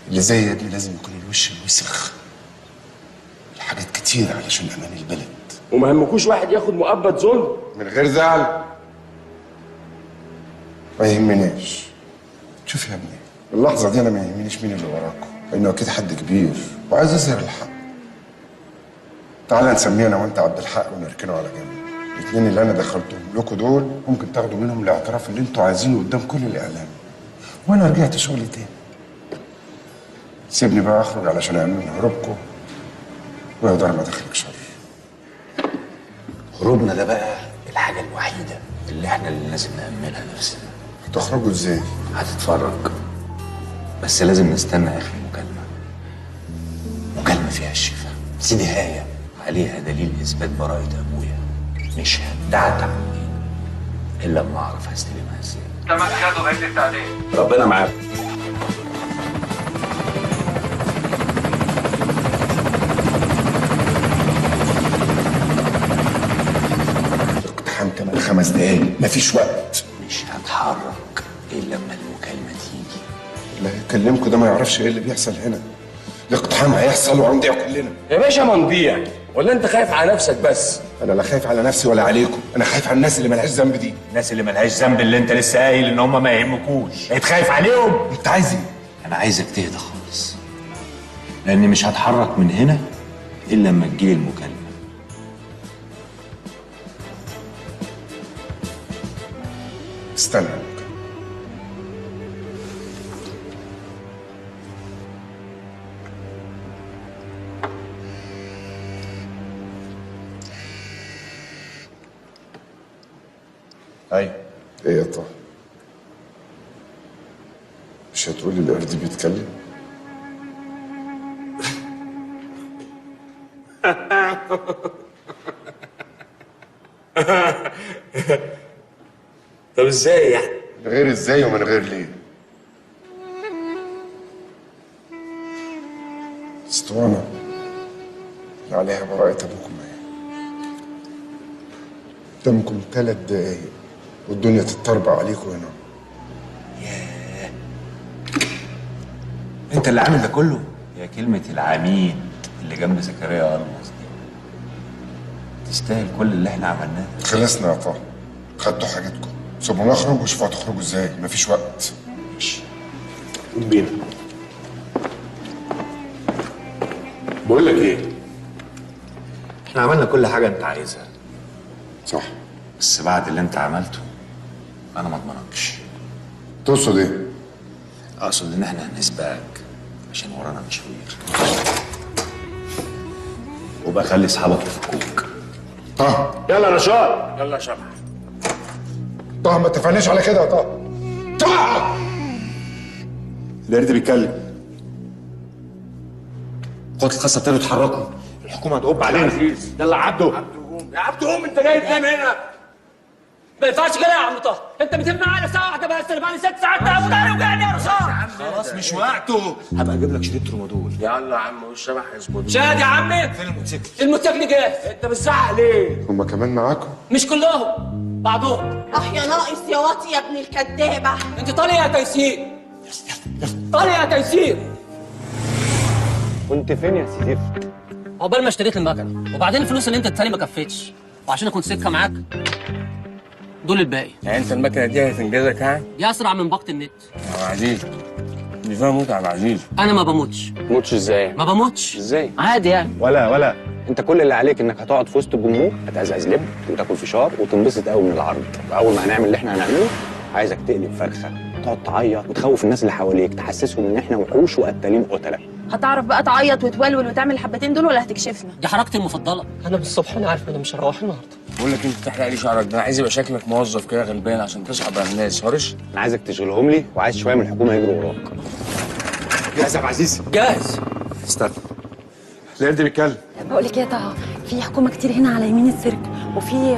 اللي زي يا ابني لازم يكون الوش الوسخ. الحاجات كتير علشان امان البلد. وما همكوش واحد ياخد مؤبد ظلم من غير زعل؟ ما يهمناش. شوف يا ابني، اللحظة دي أنا ما يهمنيش مين اللي وراكم، لأنه أكيد حد كبير وعايز يظهر الحق. تعالى نسميه انا وانت عبد الحق ونركنه على جنب. الاثنين اللي انا دخلتهم لكم دول ممكن تاخدوا منهم الاعتراف اللي انتوا عايزينه قدام كل الاعلام، وانا رجعت شغلي تاني. سيبني بقى اخرج علشان امن هروبكم ويا دار ما دخلك شر. هروبنا ده بقى الحاجه الوحيده اللي احنا اللي لازم نأمنها نفسنا. هتخرجوا ازاي؟ هتتفرج، بس لازم نستنى اخر مكالمه. مكالمه فيها الشفاء سيدي هايه عليها دليل اثبات براءه ابويا، مش هتعتع الا لما اعرف هستلمها ازاي. تم اخده بقية التعليم. ربنا معاك. اقتحام كمان 5 دقايق، مفيش وقت. مش هتحرك الا لما المكالمه تيجي. اللي هيكلمكوا ده ما يعرفش ايه اللي بيحصل هنا. الاقتحام هيحصل وهنضيع كلنا. يا باشا ما نضيع، ولا انت خايف على نفسك بس؟ انا لا خايف على نفسي ولا عليكم، انا خايف على الناس اللي ملهاش ذنب دي. الناس اللي ملهاش ذنب اللي انت لسه قايل ان هم ما يهمكوش، خايف عليهم؟ انت عايز ايه؟ انا عايزك تهدى خالص، لاني مش هتحرك من هنا الا لما تجيلي المكالمه. استنى. ايوه. ايه يا طه؟ مش هتقولي القرد بيتكلم؟ طب ازاي يعني؟ من غير ازاي ومن غير ليه؟ اسطوانة اللي عليها براءة ابوكم اهي. قدامكم 3 دقايق والدنيا تتطربع عليكم هنا. انت اللي عامل ده كله؟ يا كلمه العميد اللي جنب زكريا المص دي تستاهل كل اللي احنا عملناه. خلصنا يا طه، خدتوا حاجاتكم، سيبونا نخرج وشوفوا هتخرجوا ازاي، مفيش وقت. ماشي قوم بينا. بقول لك ايه؟ احنا عملنا كل حاجه انت عايزها. صح. بس بعد اللي انت عملته انا ما اضمنكش. تقصد ايه؟ اقصد ان احنا هنسبقك عشان ورانا مشاوير. وبقى خلي اصحابك يفكوك. طه يلا يا رشاد. يلا يا شبح. طه ما اتفقناش على كده يا طه. طه القرد بيتكلم. القوات الخاصه ابتدوا يتحركوا. الحكومه هتقب علينا. يلا عبده. يا عبده قوم، انت جاي تنام هنا؟ ما ينفعش كده يا عم طه، انت بتبني معانا ساعه واحده بس، انا بقالي 6 ساعات ده ابو ضهري وجعني يا رشاد. خلاص مش وقته. هبقى اجيب لك شريط ترومادول. يلا يا عم والشبح يظبط. شاهد يا عمي. فين الموتوسيكل؟ الموتوسيكل جاهز. انت بتزعق ليه؟ هما كمان معاكم؟ مش كلهم، بعضهم. يا ناقص يا واطي يا ابن الكدابه. انت طالع يا تيسير. طالع يا تيسير. كنت فين يا سيدي؟ عقبال ما اشتريت المكنه، وبعدين الفلوس اللي انت اديتها لي ما كفتش، وعشان اكون سكه معاك دول الباقي. يعني انت المكنه دي هتنجزك يعني؟ دي اسرع من باقه النت. يا عبد العزيز دي فيها موت يا عبد العزيز. انا ما بموتش. موتش ازاي؟ ما بموتش ازاي؟ عادي يعني. ولا انت كل اللي عليك انك هتقعد في وسط الجمهور، هتقزقز لب وتاكل فشار وتنبسط قوي من العرض. واول ما هنعمل اللي احنا هنعمله عايزك تقلب فرخه، تقعد تعيط وتخوف الناس اللي حواليك، تحسسهم ان احنا وحوش وقتالين قتله. هتعرف بقى تعيط وتولول وتعمل الحبتين دول ولا هتكشفنا؟ دي حركتي المفضله. انا من الصبح انا عارف ان انا مش هروح النهارده. بقول لك انت تحرق لي شعرك ده، انا عايز يبقى شكلك موظف كده غلبان عشان تصعب على الناس. هرش. انا عايزك تشغلهم لي، وعايز شويه من الحكومه يجروا وراك. جاهز يا عبد العزيز؟ جاهز. استنى. القرد بيتكلم. بقول لك ايه يا طه، في حكومه كتير هنا على يمين السيرك، وفي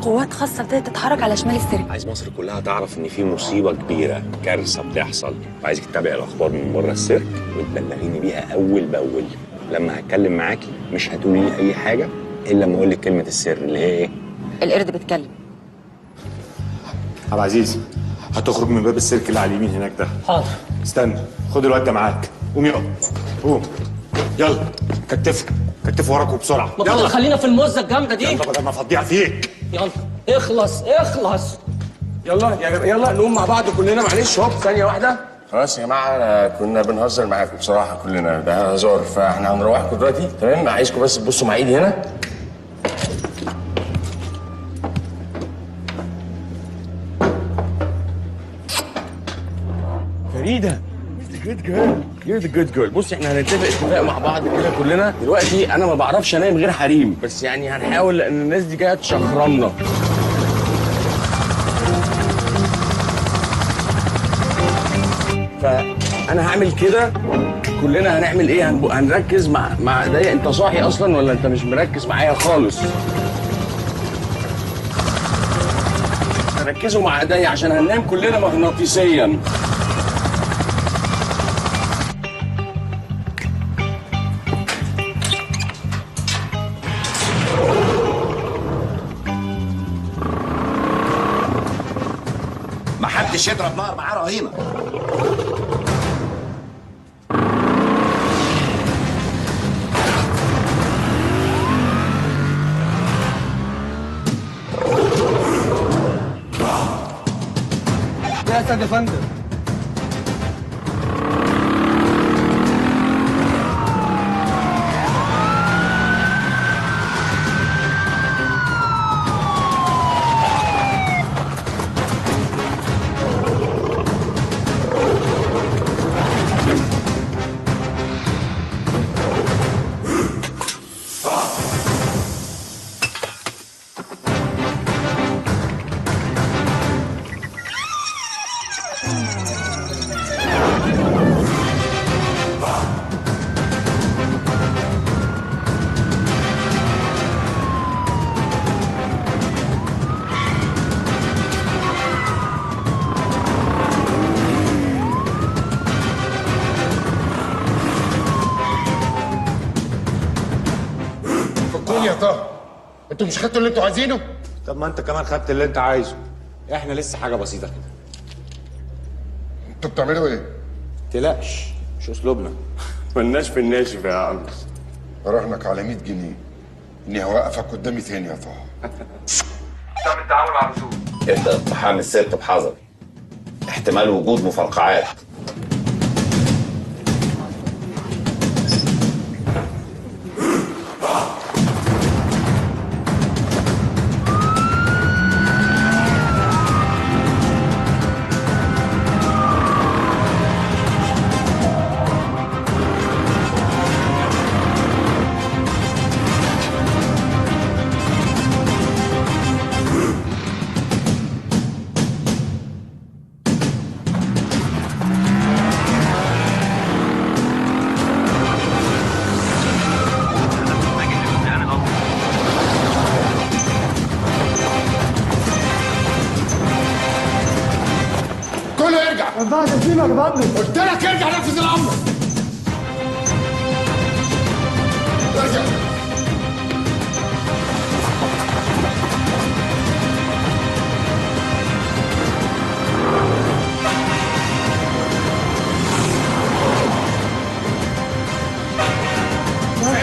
قوات خاصه ابتدت تتحرك على شمال السيرك. عايز مصر كلها تعرف ان في مصيبه كبيره، كارثه بتحصل، وعايزك تتابع الاخبار من بره السيرك وتبلغيني بيها اول باول. لما هتكلم معاكي مش هتقولي لي اي حاجه الا لما اقول لك كلمه السر اللي هي ايه؟ القرد بيتكلم. عبد العزيز هتخرج من باب السيرك اللي على اليمين هناك ده. حاضر. استنى، خد الواد ده معاك. قوم يقف. قوم. يلا كتفوا وراكوا بسرعه. يلا خلينا في الموزه الجامده دي. يلا بدل ما افضيها فيك. يلا اخلص. يلا يلا نقوم مع بعض كلنا، معلش. هوب ثانيه واحده. خلاص يا جماعه كنا بنهزر معاكم بصراحه كلنا، ده هزار، فاحنا هنروحكم دلوقتي تمام. عايزكم بس تبصوا مع ايدي هنا. فريده جود جيرل، يور ذا جود جيرل. بص احنا هنتفق اتفاق مع بعض كده كلنا دلوقتي. انا ما بعرفش انام غير حريم، بس يعني هنحاول لان الناس دي جايه تشخرمنا. فانا هعمل كده، كلنا هنعمل ايه؟ هنركز مع ايديا. انت صاحي اصلا ولا انت مش مركز معايا خالص؟ ركزوا مع ايديا عشان هننام كلنا مغناطيسيا. محدش يضرب نار معاه رهينه. يا سيد فندم. فكوني يا طه، انتوا مش خدتوا اللي انتوا عايزينه؟ طب ما انت كمان خدت اللي انت عايزه. احنا لسه حاجه بسيطه كده. انتوا بتعملوا ايه؟ تقلقش، مش اسلوبنا. ملناش في الناشف يا انس. رهنك على 100 جنيه اني هوقفك قدامي تاني يا طه. تم التعامل مع الرسوم. ابدأ اقتحام الست بحذر، احتمال وجود مفرقعات. كله يرجع. ما ينفعش تسيبك يا فندم. قلت لك ارجع نفذ الامر. ارجع.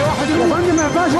واحد يا فندم ما ينفعش.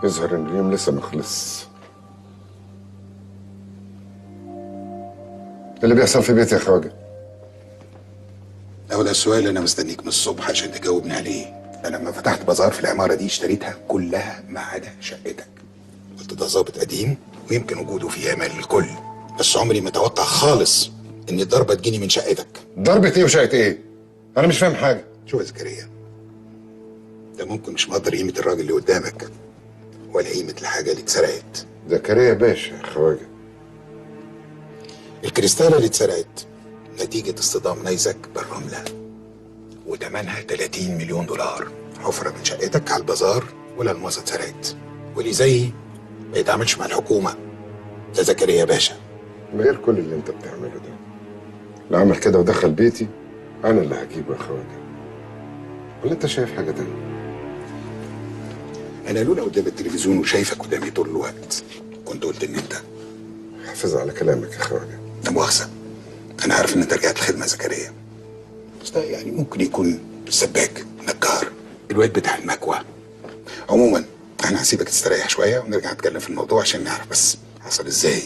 يظهر ان اليوم لسه ما خلص. اللي بيحصل في بيتي يا خواجه؟ هو ده السؤال اللي انا مستنيك من الصبح عشان تجاوبني عليه. انا لما فتحت بازار في العماره دي اشتريتها كلها ما عدا شقتك. قلت ده ظابط قديم ويمكن وجوده فيه امان للكل، بس عمري ما اتوقع خالص ان الضربه تجيني من شقتك. ضربة ايه وشقة ايه؟ انا مش فاهم حاجه. شوف يا زكريا، ده ممكن مش مقدر قيمه الراجل اللي قدامك ولا قيمه الحاجه اللي اتسرقت. زكريا باشا يا خواجه، الكريستاله اللي اتسرقت نتيجه اصطدام نيزك بالرمله وتمنها 30 مليون دولار. حفره من شقتك على البازار والالماظه اتسرقت، واللي زيي ما يتعاملش مع الحكومه. ده زكريا باشا. غير كل اللي انت بتعمله ده، اللي عمل كده ودخل بيتي انا اللي هجيبه يا خواجه. ولا انت شايف حاجه تانية؟ انا لولا قدام التلفزيون وشايفك قدامي طول الوقت كنت قلت ان انت حافظ على كلامك يا خواجه. لا مؤاخذه، انا عارف ان انت رجعت الخدمه يا زكريا، بس ده يعني ممكن يكون سباك، نجار، الواد بتاع المكوى. عموما انا هسيبك تستريح شويه ونرجع نتكلم في الموضوع عشان نعرف بس حصل ازاي.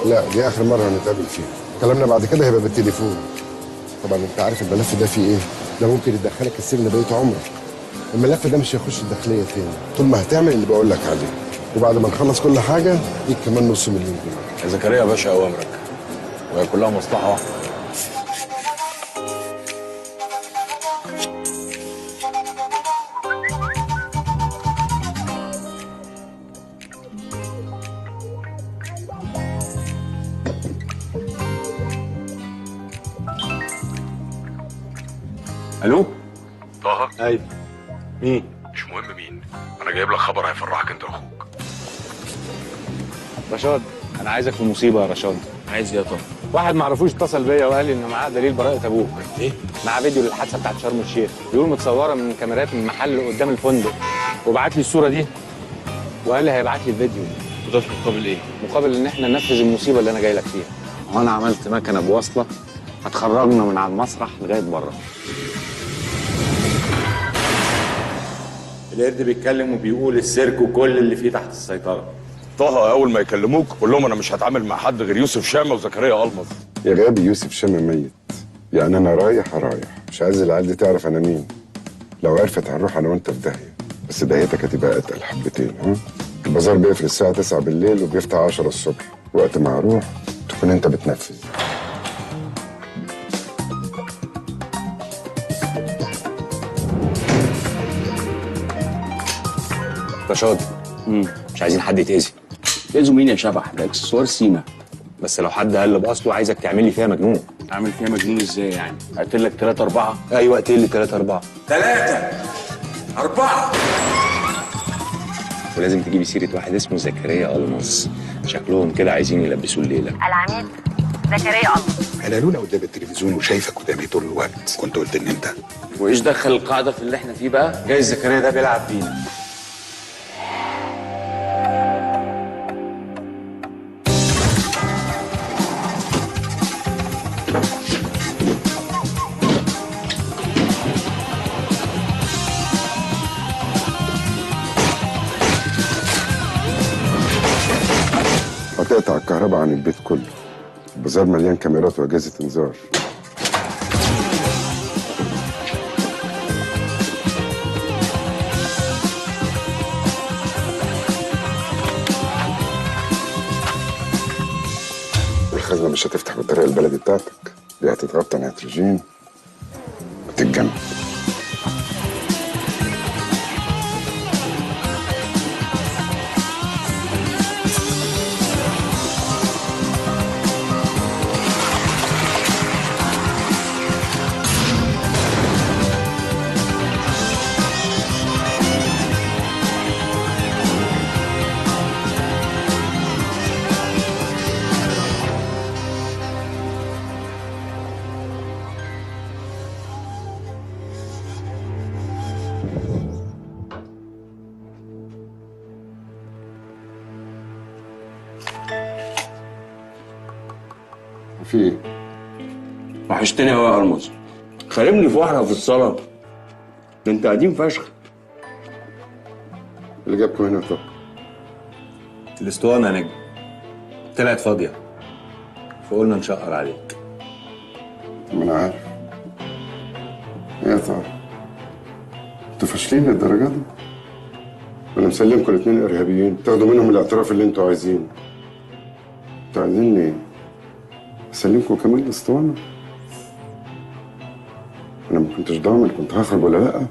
لا دي اخر مره هنتقابل فيها، كلامنا بعد كده هيبقى بالتليفون. طبعا انت عارف الملف ده فيه ايه؟ ده ممكن يدخلك السجن بقيت عمرك. الملف ده مش هيخش الداخليه تاني طول ما هتعمل اللي بقول لك عليه، وبعد ما نخلص كل حاجه ليك كمان نص مليون جنيه. يا زكريا يا باشا اوامرك، وهي كلها مصلحه واحده. الو طه. ايوه مين؟ مش مهم مين، انا جايب لك خبر هيفرحك انت واخوك. رشاد، انا عايزك في مصيبه يا رشاد. عايز ايه يا طه؟ واحد ما اعرفوش اتصل بيا وقال لي ان معاه دليل براءه ابوك. ايه؟ معاه فيديو للحادثه بتاعت شرم الشيخ، بيقول متصوره من كاميرات من محل قدام الفندق، وبعت لي الصوره دي وقال لي هيبعت لي الفيديو. وده في مقابل ايه؟ مقابل ان احنا ننفذ المصيبه اللي انا جاي لك فيها. وانا عملت مكنه بوصله هتخرجنا من على المسرح لغايه بره. القرد بيتكلم وبيقول السيرك وكل اللي فيه تحت السيطره. طه اول ما يكلموك قول لهم انا مش هتعامل مع حد غير يوسف شامه وزكريا المظ. يا غبي يوسف شامه ميت، يعني انا رايح، مش عايز العيال دي تعرف انا مين. لو عرفت هنروح انا وانت في داهيه، بس داهيتك هتبقى اتقل حبتين. ها؟ البازار بيقفل الساعه 9 بالليل وبيفتح 10 الصبح، وقت ما اروح تكون انت بتنفذ. رشاد، مش عايزين حد يتأذي. تأذوا مين يا شبح؟ ده اكسسوار سيما. بس لو حد قلب اصله عايزك تعمل لي فيها مجنون. اعمل فيها مجنون ازاي يعني؟ اقتل لك 3 4؟ ايوه اقتل لي 3 4. 3 4. ولازم تجيبي سيره واحد اسمه زكريا المظ، شكلهم كده عايزين يلبسوه الليله. العميد زكريا المظ. انا لولا قدام التلفزيون وشايفك قدامي طول الوقت كنت قلت ان انت. وايش دخل القاعده في اللي احنا فيه بقى؟ جايز زكريا ده بيلعب بينا. هتقطع الكهرباء عن البيت كله. البازار مليان كاميرات واجهزه انذار. الخزنه مش هتفتح بالطريقه البلدي بتاعتك. دي هتتغطى نيتروجين وتتجمد. في ايه؟ وحشتني قوي يا ارمز. خاربني في واحده في الصلاه. ده انت قديم فشخ. اللي جابكم هنا طب؟ الاسطوانه يا نجم طلعت فاضيه فقلنا نشقر عليك. ما انا عارف. ايه يا ترى؟ انتوا فاشلين للدرجه دي؟ انا مسلمكم الاثنين ارهابيين تاخدوا منهم الاعتراف اللي انتوا عايزينه. انتوا عايزيني ايه؟ اسلمكم كمان الاسطوانه؟ انا ما كنتش ضامن كنت هخرج ولا لا.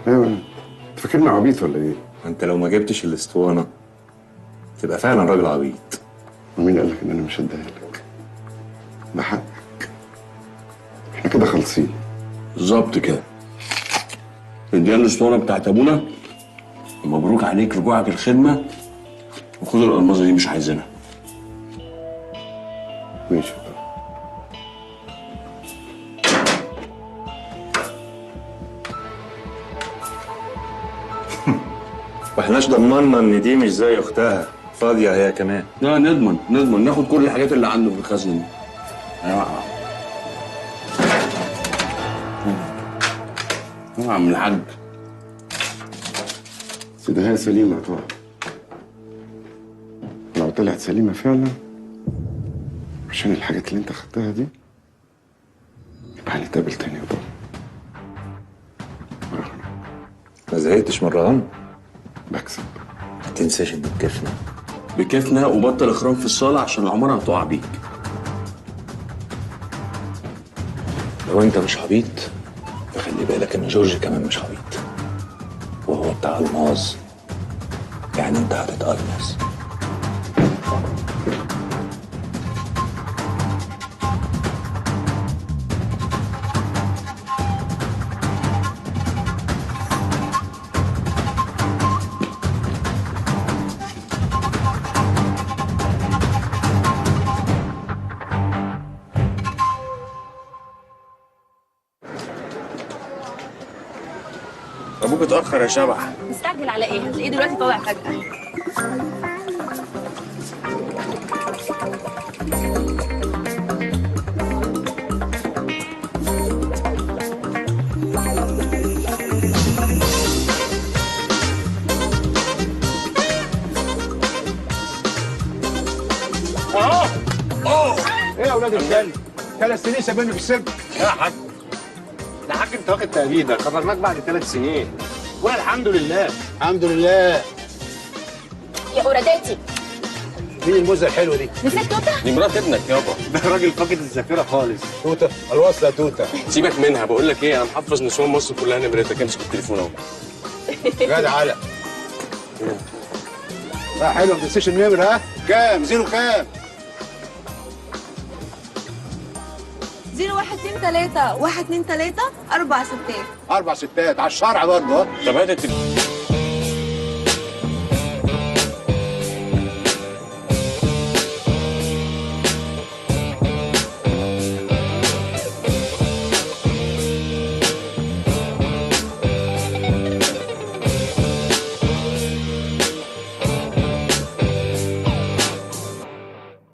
ايوه انت فاكرني عبيط ولا ايه؟ انت لو ما جبتش الاسطوانه تبقى فعلا راجل عبيط. ومين قال لك ان انا مش هديها لك؟ ده حقك. احنا كده خالصين. بالظبط كده. اديها الاسطوانه بتاعت ابونا. مبروك عليك رجوعك الخدمه. وخد الالماظه دي مش عايزينها. ماشي. واحناش ضمننا ان دي مش زي اختها فاضيه هي كمان. لا نضمن ناخد كل الحاجات اللي عنده في الخزنه دي. يا عم الحاج. سيدها سليمه يا طه. لو طلعت سليمه فعلا عشان الحاجات اللي انت خدتها دي يبقى هنتقابل تاني يا طه. ما زهقتش من الرهان؟ بكسب. ما تنساش ان بكيفنا. بكيفنا وبطل اخرام في الصاله عشان العماره هتقع بيك. لو انت مش عبيط فخلي بالك ان جورج كمان مش عبيط. وهو بتاع الماظ. يعني انت هتتقلص. ابوك اتاخر يا شبح. مستعجل على ايه؟ هتلاقيه دلوقتي طالع فجأة. ايه يا اولاد الكلب؟ 3 سنين سابني في السجن. يا حاج ده حاج انت واخد تأبيدك خبرناك بعد 3 سنين. والحمد لله. الحمد لله. يا قراداتي مين الموزه الحلوه دي؟ نسيت توته؟ دي مرات ابنك يابا. ده راجل فاقد الذاكره خالص. توته الوصله توته. سيبك منها. بقول لك ايه، انا محفظ نسوان مصر كلها نمرتك. امسك التليفون اهو. جدع علق. لا حلوه ما تنساش النمره. ها كام؟ زيرو كام؟ 0 1 2 3 1 2 3 4 ستات. 4 ستات على الشرع برضه. طب هات التليفون.